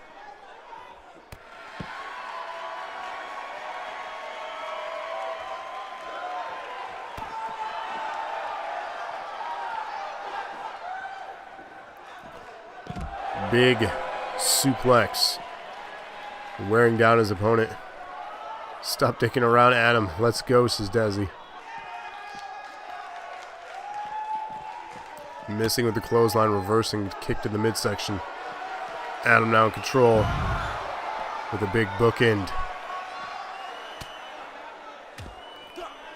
Big suplex. Wearing down his opponent. Stop dicking around, Adam. Let's go, says Desi. Missing with the clothesline, reversing, kick to the midsection. Adam now in control with a big bookend.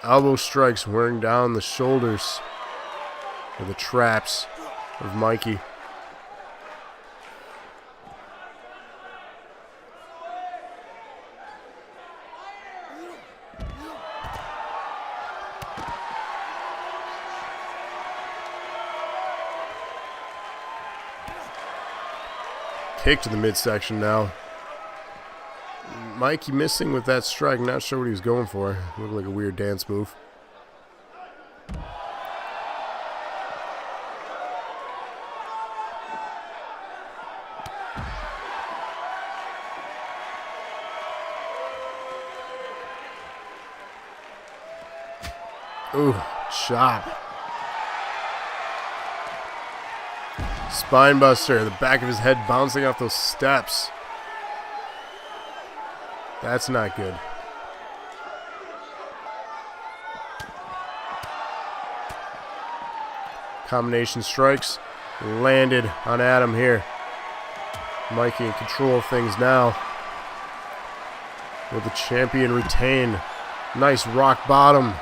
Elbow strikes wearing down the shoulders or the traps of Mikey. Kick to the midsection now. Mikey missing with that strike. Not sure what he was going for. Looked like a weird dance move. Ooh, chop. Spinebuster, the back of his head bouncing off those steps. That's not good. Combination strikes landed on Adam here. Mikey in control of things now. Will the champion retain? Nice rock bottom.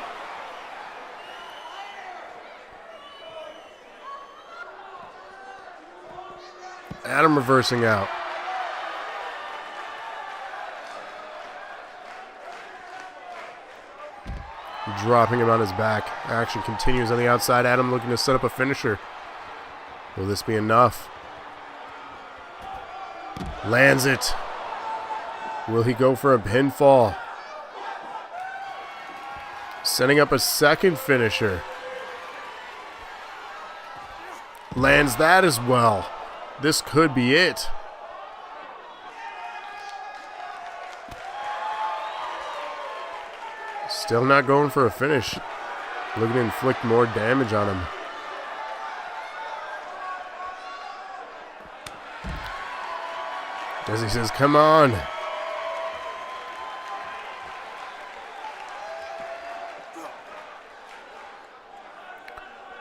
Adam reversing out. Dropping him on his back. Action continues on the outside. Adam looking to set up a finisher. Will this be enough? Lands it. Will he go for a pinfall? Setting up a second finisher. Lands that as well. This could be it. Still not going for a finish. Looking to inflict more damage on him. Desi says, come on.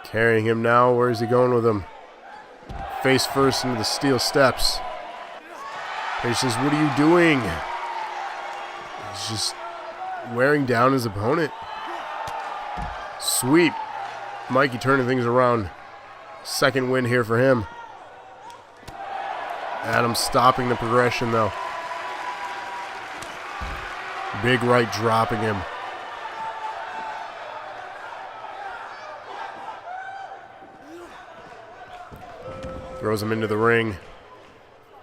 Carrying him now. Where is he going with him? Face first into the steel steps. Paige says, what are you doing? He's just wearing down his opponent. Sweep. Mikey turning things around. Second win here for him. Adam stopping the progression though. Big right dropping him. Throws him into the ring.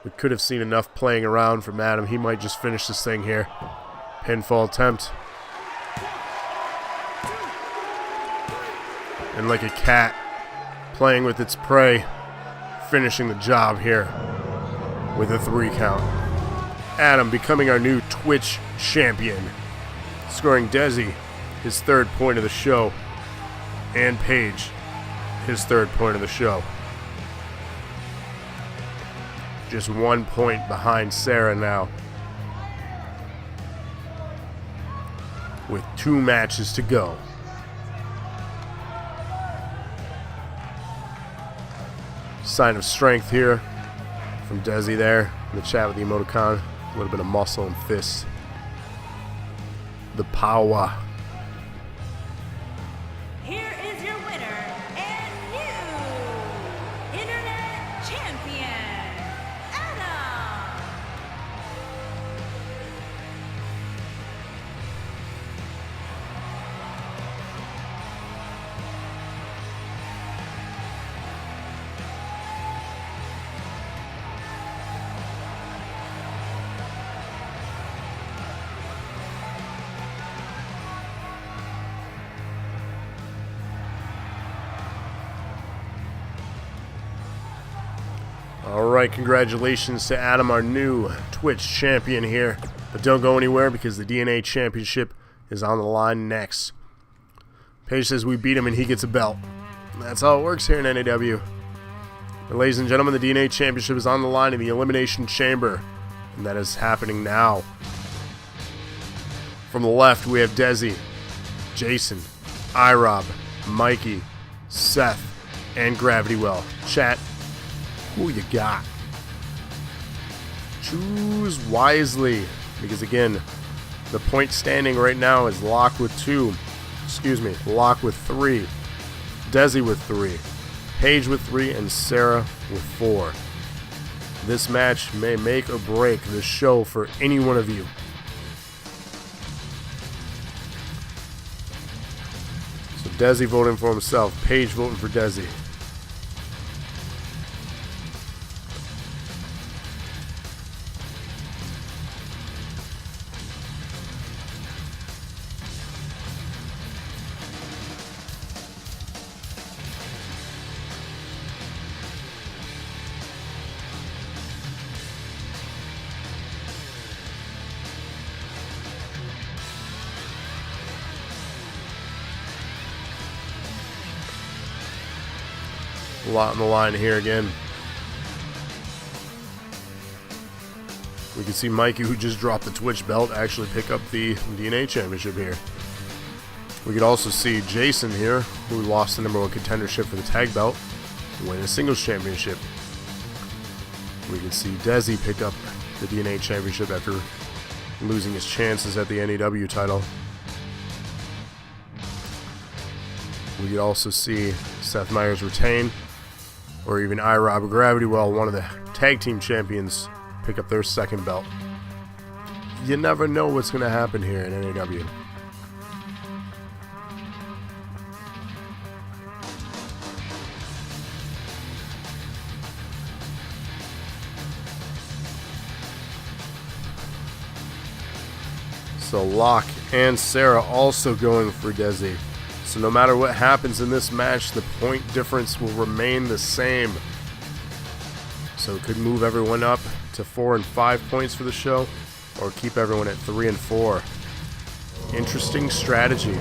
We could have seen enough playing around from Adam. He might just finish this thing here. Pinfall attempt. And like a cat playing with its prey, finishing the job here with a 3 count. Adam becoming our new Twitch champion, scoring Desi his third point of the show, and Paige his third point of the show. Just 1 point behind Sarah now, with 2 matches to go. Sign of strength here from Desi there in the chat with the emoticon. A little bit of muscle and fists. The power. Here is your winner and new Internet Champion, Adam. Alright, congratulations to Adam, our new Twitch champion here. But don't go anywhere because the DNA Championship is on the line next. Paige says we beat him and he gets a belt. That's how it works here in NAW. But ladies and gentlemen, the DNA Championship is on the line in the Elimination Chamber. And that is happening now. From the left, we have Desi, Jason, iRob, Mikey, Seth, and Gravity Well. Chat, who you got? Choose wisely, because again, the point standing right now is locked with 2. Locked with 3. Desi with 3. Paige with 3, and Sarah with 4. This match may make or break the show for any one of you. So Desi voting for himself, Paige voting for Desi. A lot on the line here again. We can see Mikey, who just dropped the Twitch belt, actually pick up the DNA Championship here. We could also see Jason here, who lost the #1 contendership for the tag belt, win a singles championship. We can see Desi pick up the DNA Championship after losing his chances at the NAW title. We could also see Seth Meyers retain, or even iRob or Gravity Well, one of the tag team champions, pick up their second belt. You never know what's going to happen here in NAW. So Locke and Sarah also going for Desi. So no matter what happens in this match, the point difference will remain the same. So it could move everyone up to 4 and 5 points for the show, or keep everyone at 3 and 4. Interesting strategy.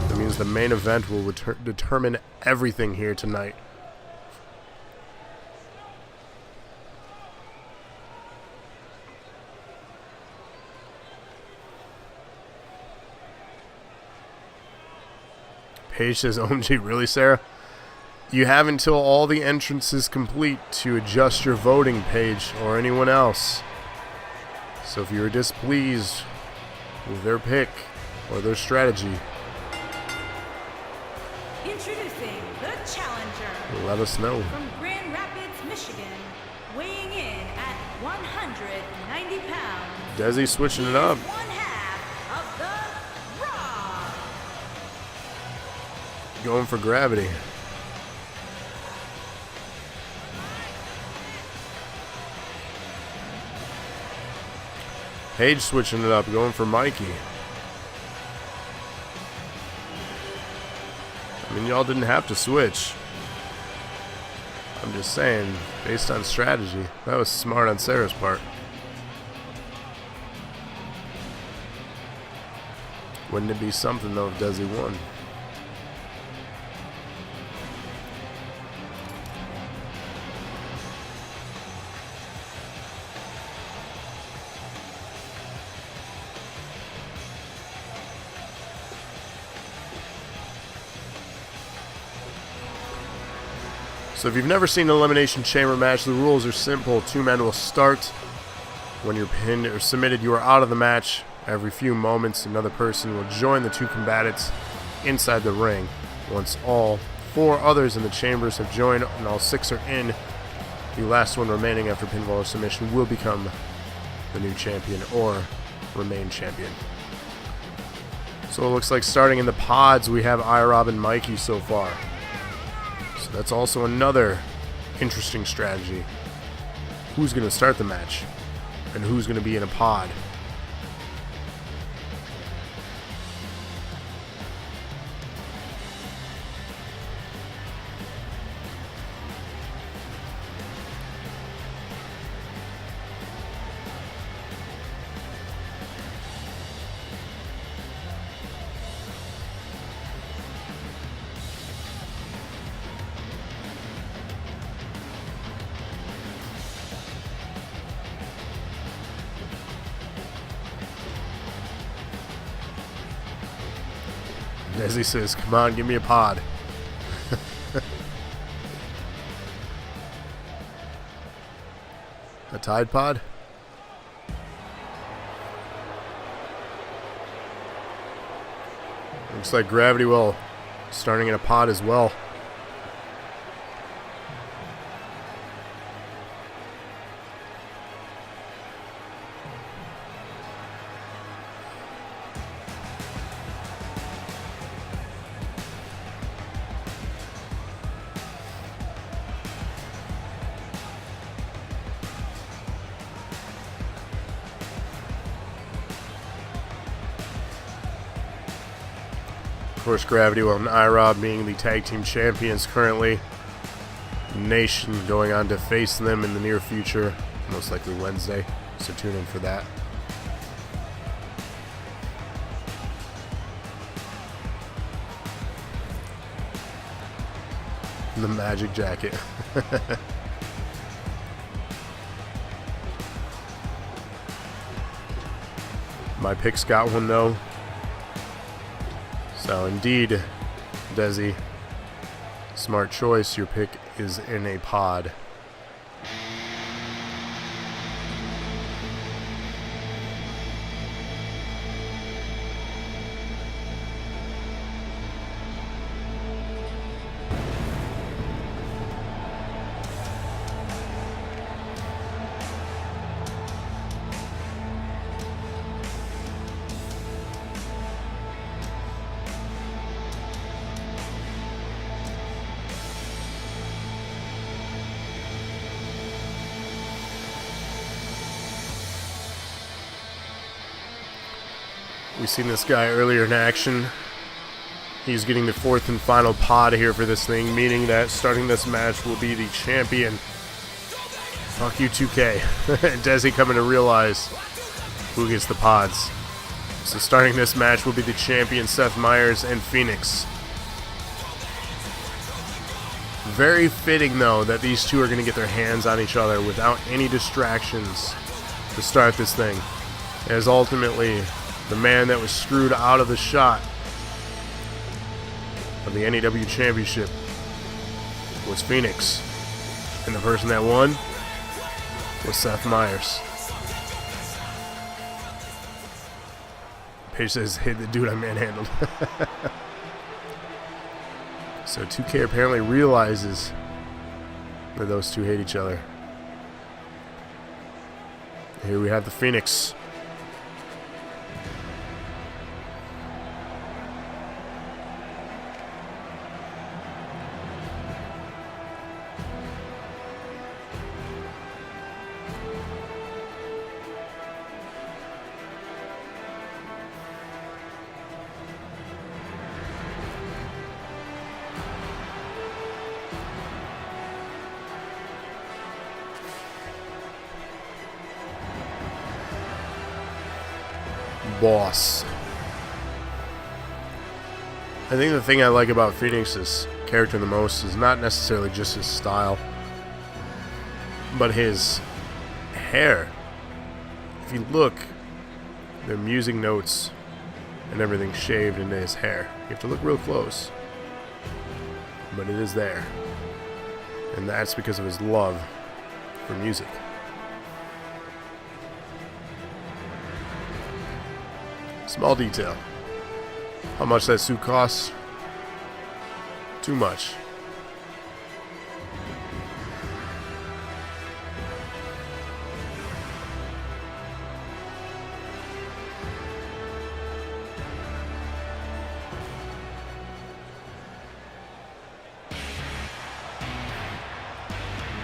That means the main event will determine everything here tonight. Paige says, OMG, really, Sarah? You have until all the entrances complete to adjust your voting, Paige, or anyone else. So if you're displeased with their pick or their strategy, Introducing the challenger. let us know. From Grand Rapids, Michigan, weighing in at 190 pounds. Desi switching it up. One half of the Raw. Going for Gravity. Paige switching it up, going for Mikey. I mean, y'all didn't have to switch. I'm just saying, based on strategy, that was smart on Sarah's part. Wouldn't it be something, though, if Desi won? So if you've never seen an Elimination Chamber match, the rules are simple. Two men will start. When you're pinned or submitted, you are out of the match. Every few moments, another person will join the two combatants inside the ring. Once all four others in the chambers have joined and all six are in, the last one remaining after pinfall or submission will become the new champion or remain champion. So it looks like starting in the pods, we have iRob and Mikey so far. So that's also another interesting strategy. Who's going to start the match? And who's going to be in a pod? As he says, come on, give me a pod. A Tide Pod? Looks like Gravity Well starting in a pod as well. Of course, Gravity Well and iRob being the tag team champions currently. Nation going on to face them in the near future, most likely Wednesday, so tune in for that. The Magic Jacket. My pick's got one though. So indeed, Desi, smart choice. Your pick is in a pod. We've seen this guy earlier in action. He's getting the fourth and final pod here for this thing, meaning that starting this match will be the champion. Fuck you, 2K. Desi coming to realize who gets the pods. So starting this match will be the champion Seth Myers and Phoenix. Very fitting, though, that these two are going to get their hands on each other without any distractions to start this thing. As ultimately, the man that was screwed out of the shot of the NEW Championship was Phoenix. And the person that won was Seth Myers. Paige says, hey, the dude I manhandled. So 2K apparently realizes that those two hate each other. Here we have the Phoenix. Boss. I think the thing I like about Phoenix's character the most is not necessarily just his style, but his hair. If you look, the music notes and everything shaved into his hair. You have to look real close, but it is there. And that's because of his love for music. Small detail. How much that suit costs? Too much.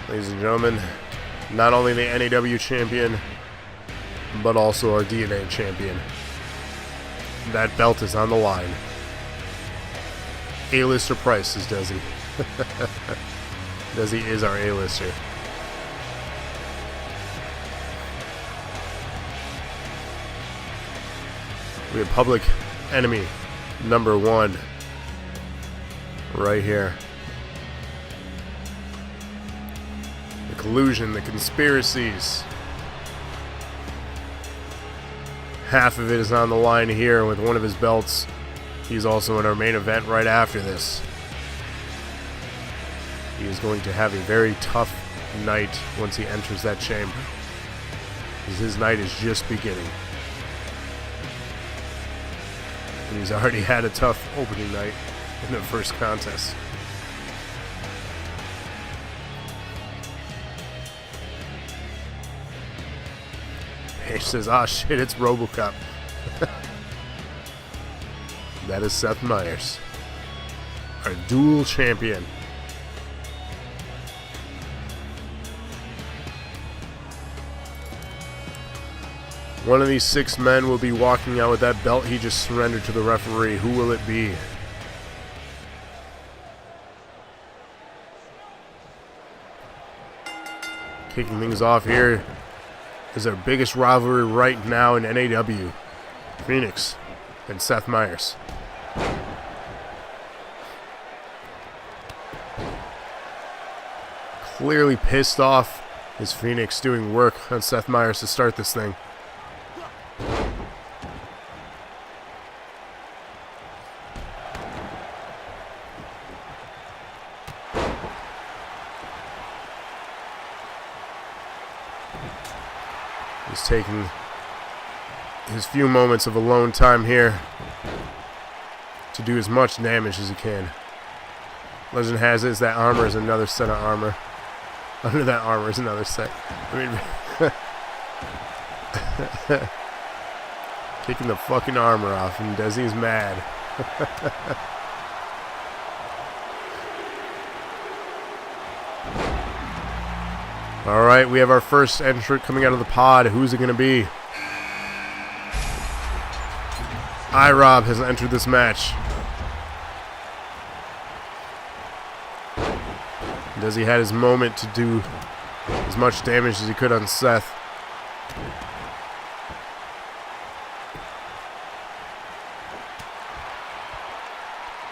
Ladies and gentlemen, not only the NAW champion, but also our DNA champion. That belt is on the line. A-lister price is Desi. Desi is our A-lister. We have Public Enemy number 1 right here. The collusion, the conspiracies. Half of it is on the line here with one of his belts. He's also in our main event right after this. He is going to have a very tough night once he enters that chamber, because his night is just beginning. And he's already had a tough opening night in the first contest. He says, "Ah, shit, it's RoboCop." That is Seth Meyers, our dual champion. One of these 6 men will be walking out with that belt he just surrendered to the referee. Who will it be? Kicking things off here is our biggest rivalry right now in NAW. Phoenix and Seth Meyers. Clearly pissed off is Phoenix doing work on Seth Meyers to start this thing. He's taking his few moments of alone time here to do as much damage as he can. Legend has it is that armor is another set of armor. Under that armor is another set. I mean, taking the fucking armor off, and Desi's mad. Alright, we have our first entrant coming out of the pod. Who's it going to be? Rob has entered this match. Desi had his moment to do as much damage as he could on Seth.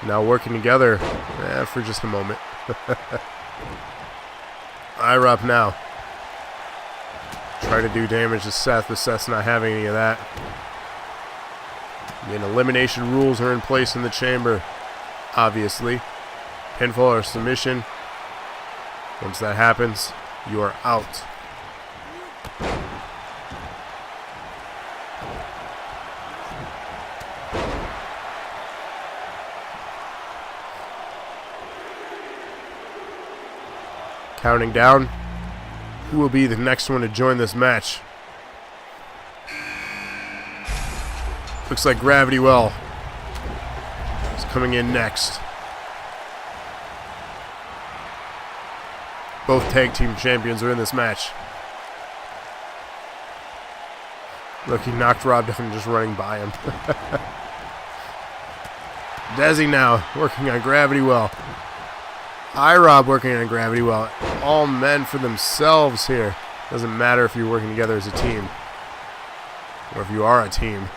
Now working together for just a moment. Rob now try to do damage to Seth, but Seth's not having any of that. Again, elimination rules are in place in the chamber, obviously. Pinfall or submission. Once that happens, you are out. Counting down. Who will be the next one to join this match? Looks like Gravity Well is coming in next. Both tag team champions are in this match. Look, he knocked Rob down just running by him. Desi now working on Gravity Well. Rob working on Gravity Well. All men for themselves here. Doesn't matter if you're working together as a team, or if you are a team.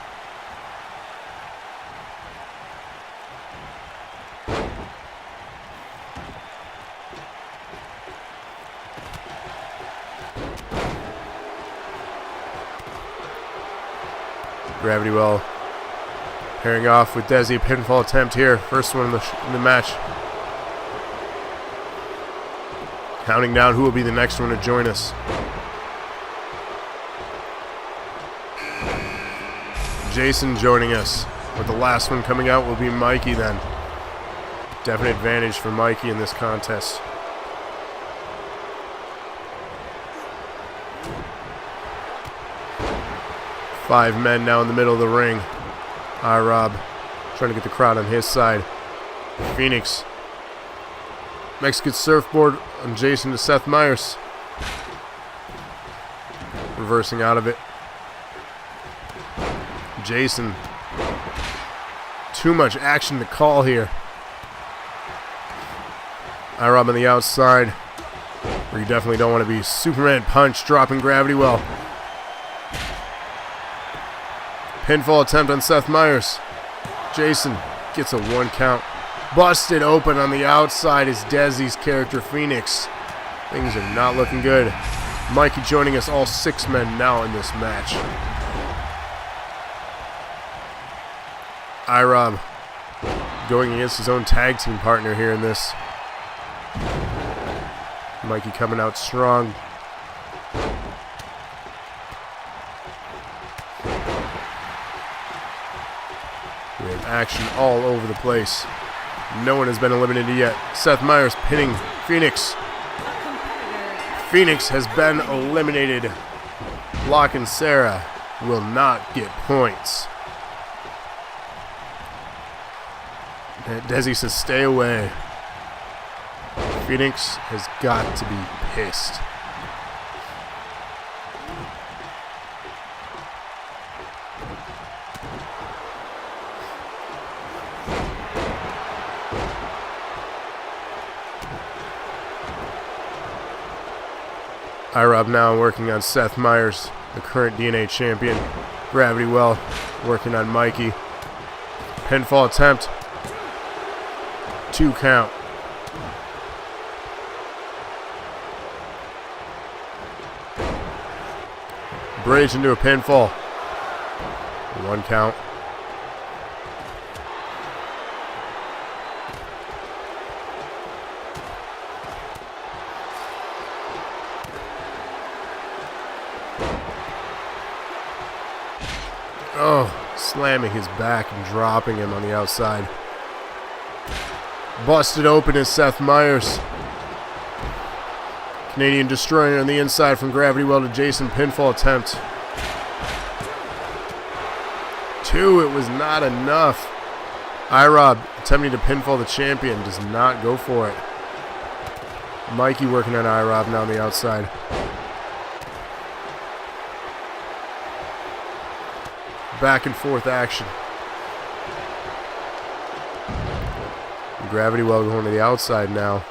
Gravity Well pairing off with Desi. Pinfall attempt here. First one in the match. Counting down who will be the next one to join us. Jason joining us. With the last one coming out will be Mikey then. Definite advantage for Mikey in this contest. Five men now in the middle of the ring. Rob trying to get the crowd on his side. Phoenix. Mexican surfboard on Jason to Seth Meyers. Reversing out of it. Jason. Too much action to call here. Rob on the outside. Where you definitely don't want to be. Superman punch dropping Gravity Well. Pinfall attempt on Seth Meyers. Jason gets a 1 count. Busted open on the outside is Desi's character Phoenix. Things are not looking good. Mikey joining us, all 6 men now in this match. Rob going against his own tag team partner here in this. Mikey coming out strong. We have action all over the place. No one has been eliminated yet. Seth Meyers pinning Phoenix. Phoenix has been eliminated. Locke and Sarah will not get points. Desi says stay away. Phoenix has got to be pissed. Rob now working on Seth Meyers, the current DNA champion. Gravity Well working on Mikey. Pinfall attempt. 2 count. Bridge into a pinfall. 1 count. Oh, slamming his back and dropping him on the outside. Busted open is Seth Meyers. Canadian Destroyer on the inside from Gravity Well to Jason. Pinfall attempt. 2, it was not enough. Rob attempting to pinfall the champion, does not go for it. Mikey working on Rob now on the outside. Back and forth action. Gravity Well going to the outside now.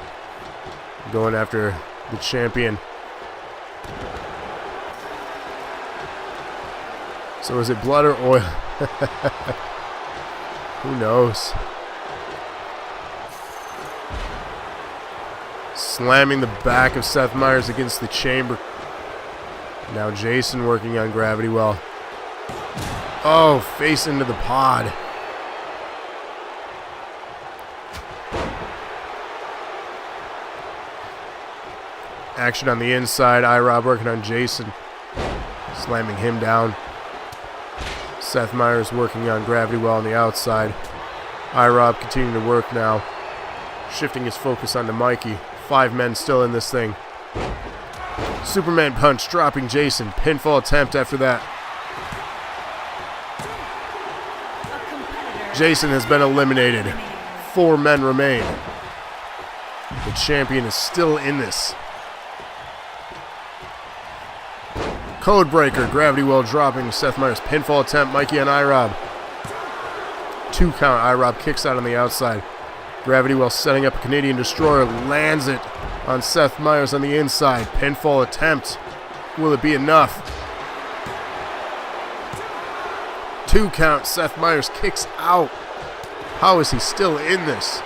Going after the champion. So is it blood or oil? Who knows? Slamming the back of Seth Meyers against the chamber. Now Jason working on Gravity Well. Oh, face into the pod. Action on the inside. Rob working on Jason. Slamming him down. Seth Meyers working on Gravity Well on the outside. Rob continuing to work now. Shifting his focus onto Mikey. 5 men still in this thing. Superman punch dropping Jason. Pinfall attempt after that. Jason has been eliminated. 4 men remain. The champion is still in this. Codebreaker, Gravity Well dropping Seth Meyers. Pinfall attempt, Mikey on Rob. 2 count, Rob kicks out on the outside. Gravity Well setting up a Canadian Destroyer, lands it on Seth Meyers on the inside. Pinfall attempt. Will it be enough? 2 count, Seth Meyers kicks out. How is he still in this?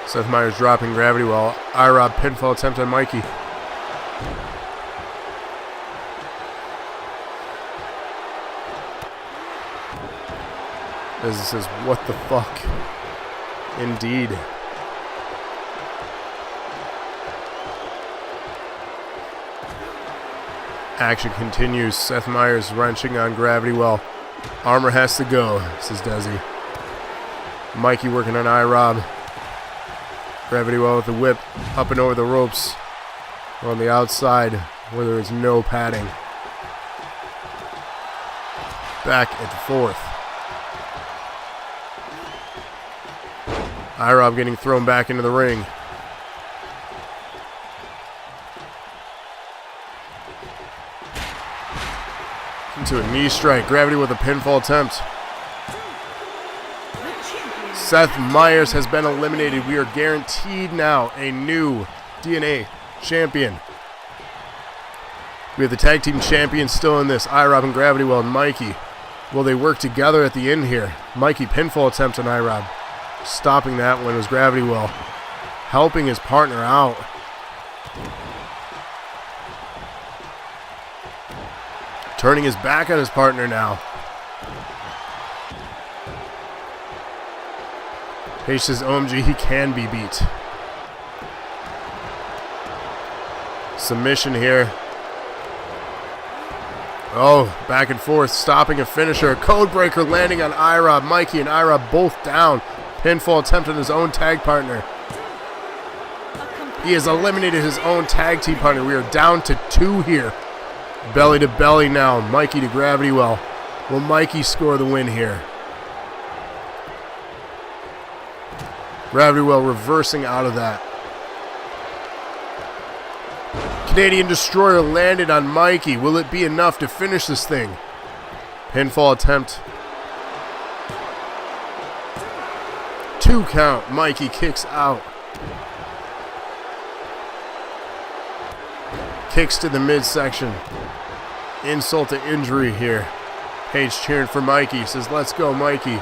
Seth Meyers dropping Gravity Well. IROB pinfall attempt on Mikey. As he says, what the fuck? Indeed. Action continues. Seth Meyers wrenching on Gravity Well. Armor has to go, says Desi. Mikey working on IROB. Gravity Well with the whip up and over the ropes. On the outside where there is no padding. Back and forth. IROB getting thrown back into the ring. Into a knee strike. Gravity with a pinfall attempt. Seth Meyers has been eliminated. We are guaranteed now a new DNA champion. We have the tag team champions still in this. IROB and Gravity Well and Mikey. Will they work together at the end here? Mikey pinfall attempt on IROB. Stopping that one was Gravity Well. Helping his partner out. Turning his back on his partner now. Paige says OMG, he can be beat. Submission here. Oh, back and forth, stopping a finisher. Codebreaker landing on IROB. Mikey and IROB both down. Pinfall attempt on his own tag partner. He has eliminated his own tag team partner. We are down to 2 here. Belly to belly now. Mikey to Gravity Well. Will Mikey score the win here? Gravity Well reversing out of that. Canadian Destroyer landed on Mikey. Will it be enough to finish this thing? Pinfall attempt. 2 count. Mikey kicks out. Kicks to the midsection. Insult to injury here. Paige cheering for Mikey. Says, let's go, Mikey.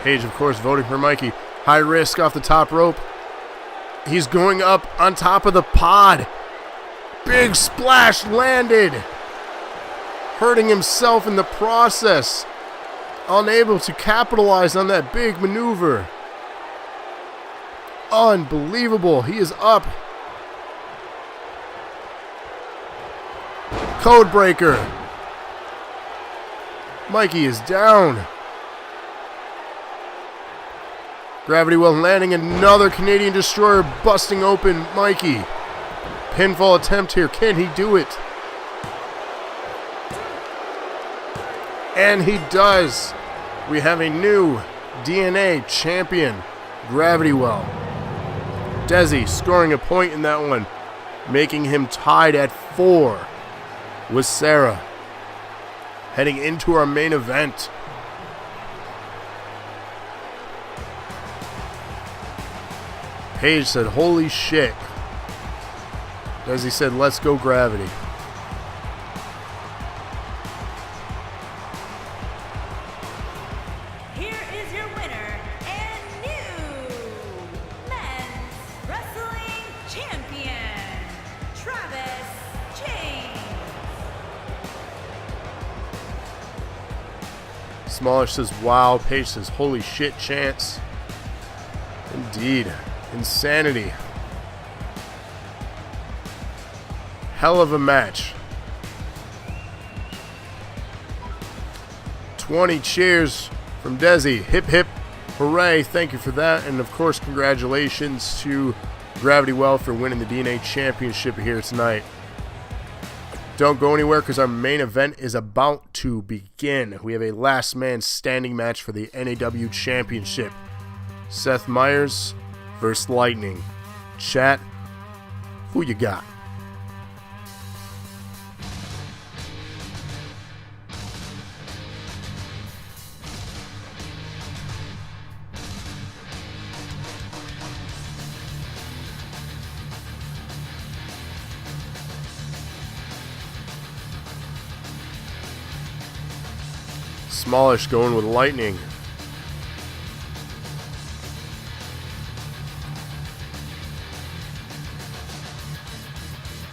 Paige, of course, voting for Mikey. High risk off the top rope. He's going up on top of the pod. Big splash landed. Hurting himself in the process. Unable to capitalize on that big maneuver. Unbelievable. He is up. Codebreaker. Mikey is down. Gravity Well landing another Canadian Destroyer, busting open Mikey. Pinfall attempt here. Can he do it? And he does. We have a new DNA champion, Gravity Well. Desi scoring a point in that one, making him tied at 4 with Sarah. Heading into our main event. Paige said, holy shit. Desi said, let's go Gravity. Here is your winner and new men's wrestling champion, Travis James. Smallish says, wow. Paige says, holy shit, Chance. Indeed. Insanity. Hell of a match. 20 cheers from Desi. Hip hip hooray. Thank you for that. And of course, congratulations to Gravity Well for winning the DNA Championship here tonight. Don't go anywhere because our main event is about to begin. We have a last man standing match for the NAW Championship. Seth Meyers versus Lightning. Chat, who you got? Smallish going with Lightning.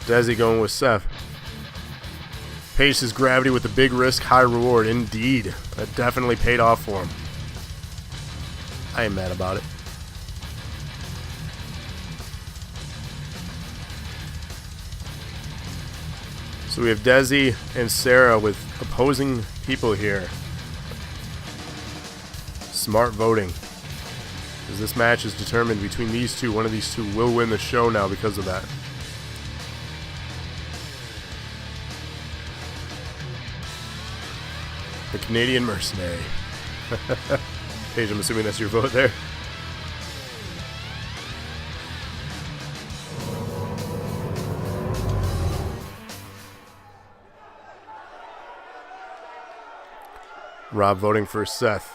Desi going with Seth. Page says gravity with the big risk, high reward. Indeed. That definitely paid off for him. I ain't mad about it. So we have Desi and Sarah with opposing people here. Smart voting. As this match is determined between these two, one of these two will win the show now because of that. The Canadian Mercenary. Paige, I'm assuming that's your vote there. Rob voting for Seth.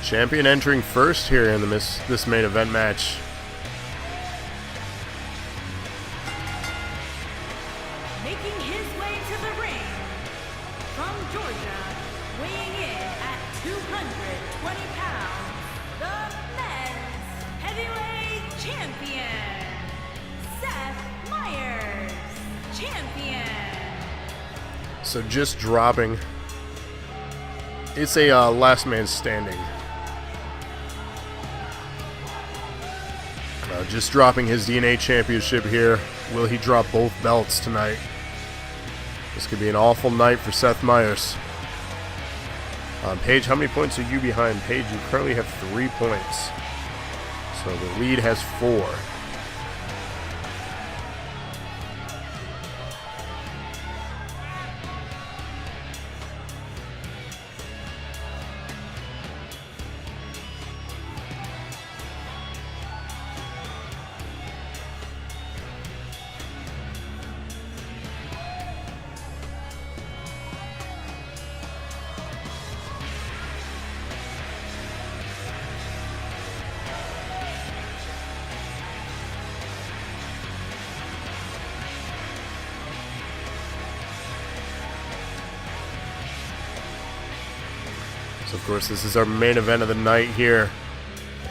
Champion entering first here in this main event match. Making his way to the ring from Georgia, weighing in at 220 pounds, the men's heavyweight champion, Seth Myers, champion. So just dropping. It's a last man standing. Just dropping his DNA championship here. Will he drop both belts tonight? This could be an awful night for Seth Myers. Paige, how many points are you behind? Paige, you currently have 3 points. So the lead has 4. So of course, this is our main event of the night here.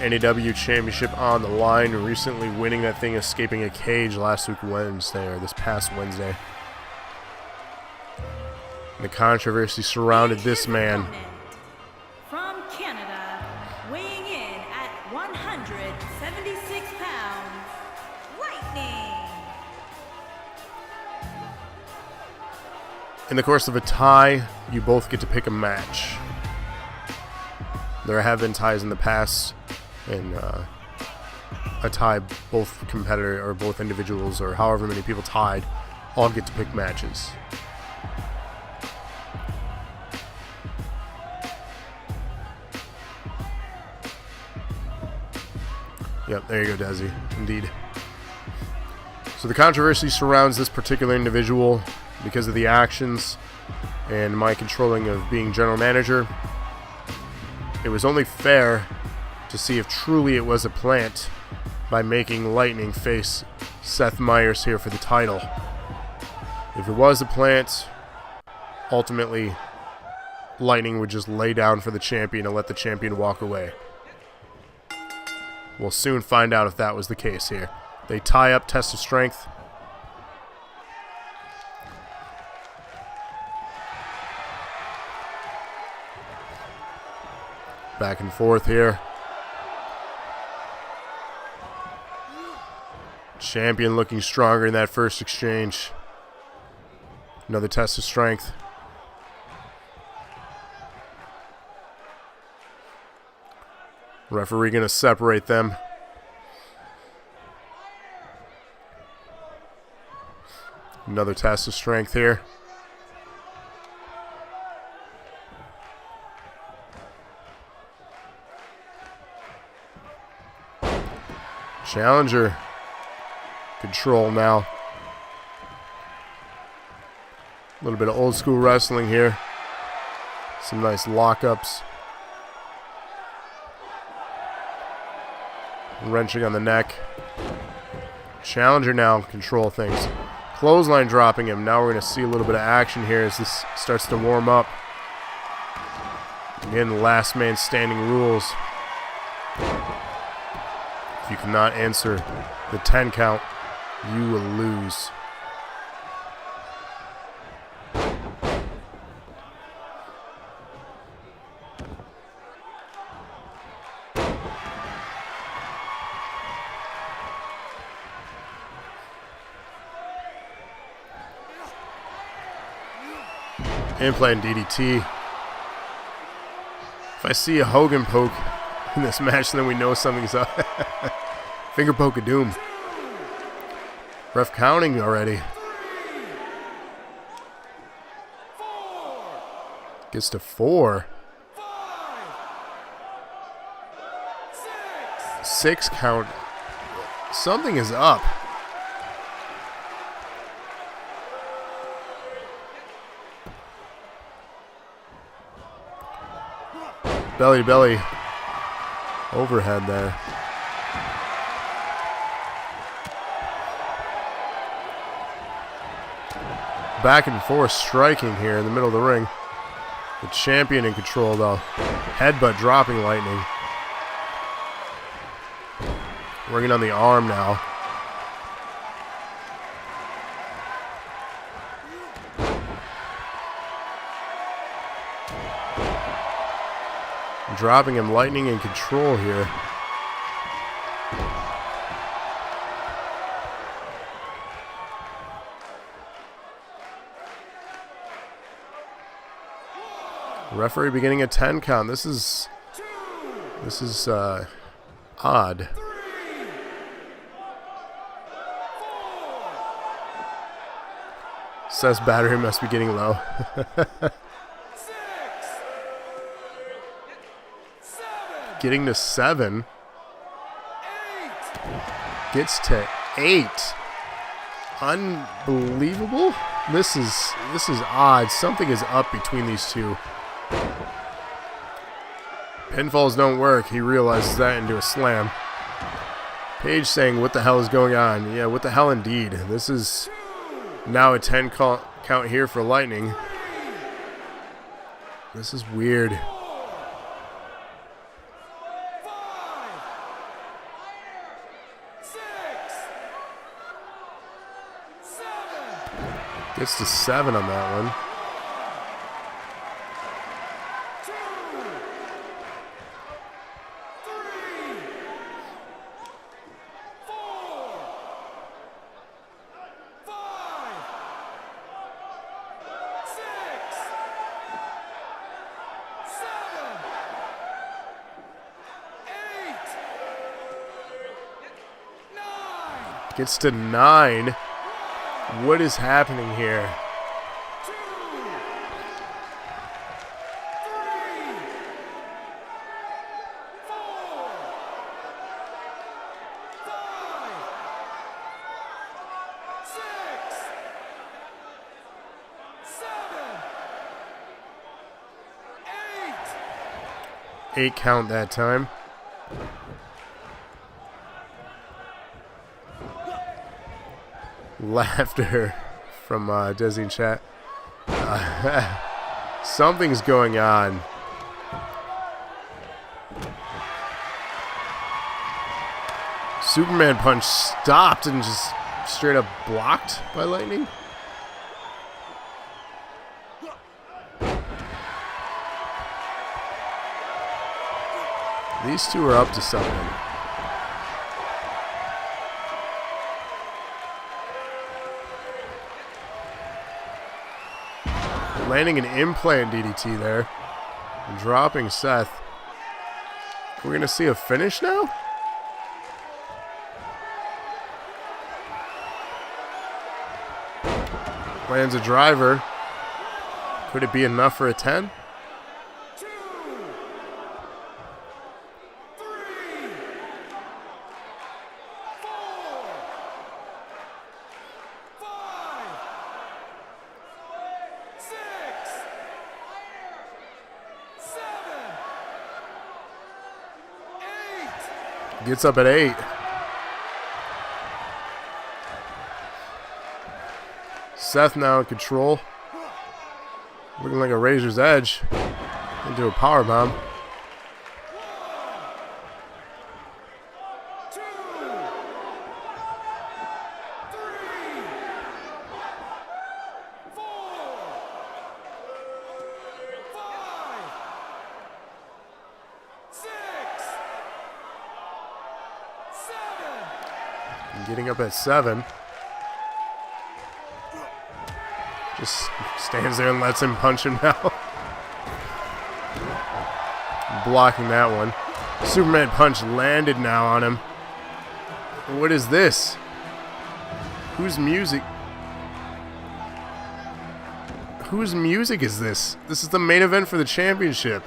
NAW Championship on the line. Recently winning that thing, escaping a cage last week Wednesday, or this past Wednesday. And the controversy surrounded this man. From Canada, weighing in at 176 pounds, Lightning. In the course of a tie, you both get to pick a match. There have been ties in the past, and a tie, both competitor or both individuals or however many people tied, all get to pick matches. Yep, there you go, Desi. Indeed. So the controversy surrounds this particular individual because of the actions and my controlling of being general manager. It was only fair to see if truly it was a plant by making Lightning face Seth Myers here for the title. If it was a plant, ultimately Lightning would just lay down for the champion and let the champion walk away. We'll soon find out if that was the case here. They tie up, test of strength. Back and forth here. Champion looking stronger in that first exchange. Another test of strength. Referee going to separate them. Another test of strength here. Challenger control now. A little bit of old school wrestling here. Some nice lockups. Wrenching on the neck. Challenger now control things. Clothesline dropping him. Now we're going to see a little bit of action here as this starts to warm up. Again, the last man standing rules. If you cannot answer the 10 count, you will lose. Implant DDT. If I see a Hogan poke in this match, then we know something's up. Finger poke of doom. Ref counting already. Gets to 4. 6 count. Something is up. Belly to belly overhead there. Back and forth striking here in the middle of the ring. The champion in control though. Headbutt dropping Lightning. Working on the arm now. Dropping him, Lightning in control here. Referee beginning a 10 count. This is odd. Seth's battery must be getting low. Getting to 7. Gets to 8. Unbelievable. This is odd. Something is up between these two. Pinfalls don't work. He realizes that into a slam. Paige saying, what the hell is going on? Yeah, what the hell indeed. This is now a 10 count here for Lightning. This is weird. Gets to 7 on that one. Gets to 9. What is happening here? 2, 3, 4, 5, 6, 7, 8. 8 count that time. Laughter from Desi in chat. Something's going on. Superman punch stopped and just straight up blocked by Lightning. These two are up to something. Landing an implant DDT there. And dropping Seth. We're going to see a finish now? Lands a driver. Could it be enough for a 10? 2, 3, 4, 5, 6, 7, 8. Gets up at 8. Seth now in control. Looking like a razor's edge. Into a power bomb. 1, 2, 3, 4, 5, 6, 7. Getting up at 7. Just stands there and lets him punch him now. Blocking that one. Superman punch landed now on him. What is this? Whose music? Whose music is this? This is the main event for the championship.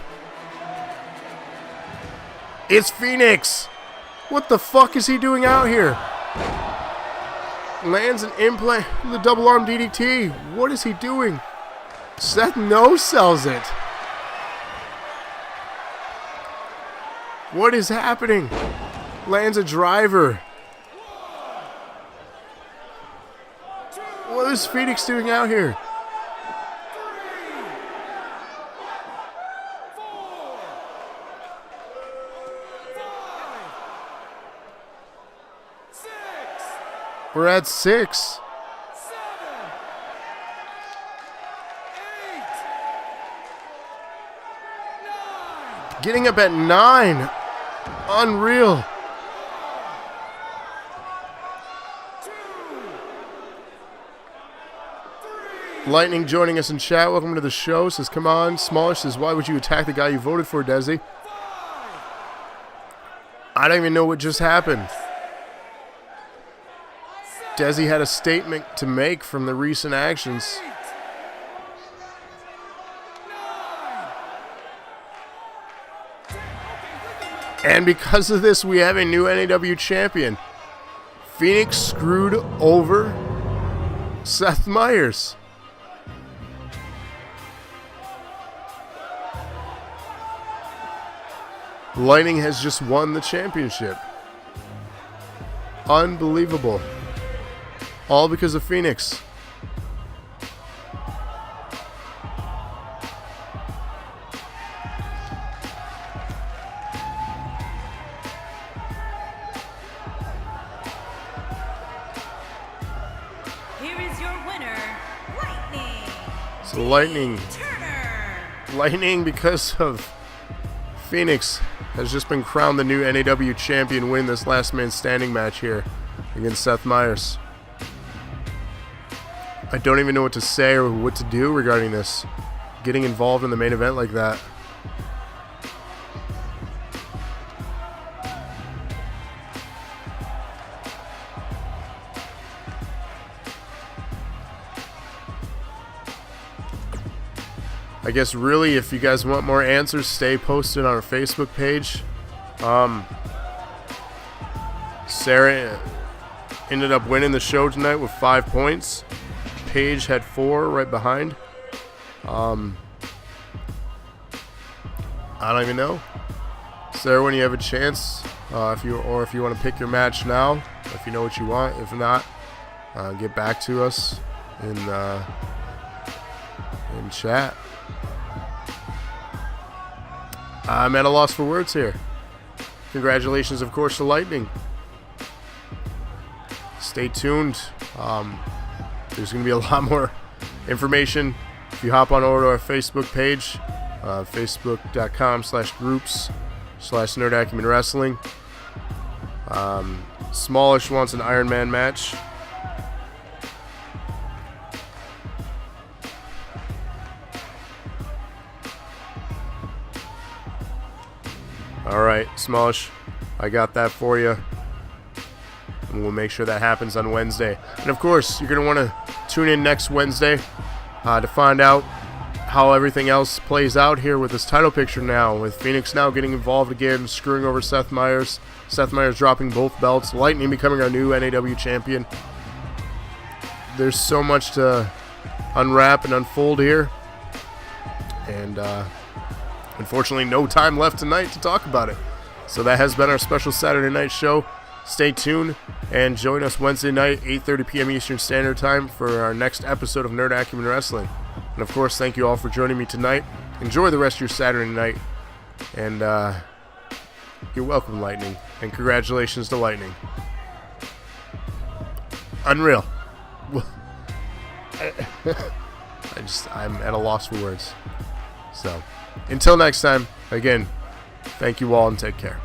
It's Phoenix! What the fuck is he doing out here? Lands an implant, the double arm DDT. What is he doing? Seth no-sells it. What is happening? Lands a driver. What is Phoenix doing out here? 6, We're at 6. 7, 8, 9. Getting up at 9. Unreal. 2, 3, Lightning joining us in chat. Welcome to the show. Says, come on. Smaller says, why would you attack the guy you voted for, Desi? 5, I don't even know what just happened. Desi had a statement to make from the recent actions. 8, 9. And because of this, we have a new NAW champion. Phoenix screwed over Seth Myers. Lightning has just won the championship. Unbelievable. All because of Phoenix. Here is your winner, Lightning. So Lightning, Turner. Lightning, because of Phoenix, has just been crowned the new NAW champion, winning this last man standing match here against Seth Myers. I don't even know what to say or what to do regarding this. Getting involved in the main event like that. I guess really, if you guys want more answers, stay posted on our Facebook page. Sarah ended up winning the show tonight with 5 points. Paige had 4 right behind. I don't even know. Sarah, when you have a chance, if you want to pick your match now, if you know what you want. If not, get back to us in chat. I'm at a loss for words here. Congratulations, of course, to Lightning. Stay tuned. There's going to be a lot more information if you hop on over to our Facebook page, facebook.com/groups/Nerd Acumen Wrestling. Smallish wants an Iron Man match. Alright, Smallish, I got that for you. And we'll make sure that happens on Wednesday. And of course, you're going to want to tune in next Wednesday to find out how everything else plays out here with this title picture now. With Phoenix now getting involved again, screwing over Seth Myers. Seth Myers dropping both belts. Lightning becoming our new NAW champion. There's so much to unwrap and unfold here. And unfortunately, no time left tonight to talk about it. So that has been our special Saturday night show. Stay tuned and join us Wednesday night, 8:30 p.m. Eastern Standard Time for our next episode of Nerd Acumen Wrestling. And of course, thank you all for joining me tonight. enjoy the rest of your Saturday night. And you're welcome, Lightning. And congratulations to Lightning. Unreal. I'm at a loss for words. So, until next time, again, thank you all and take care.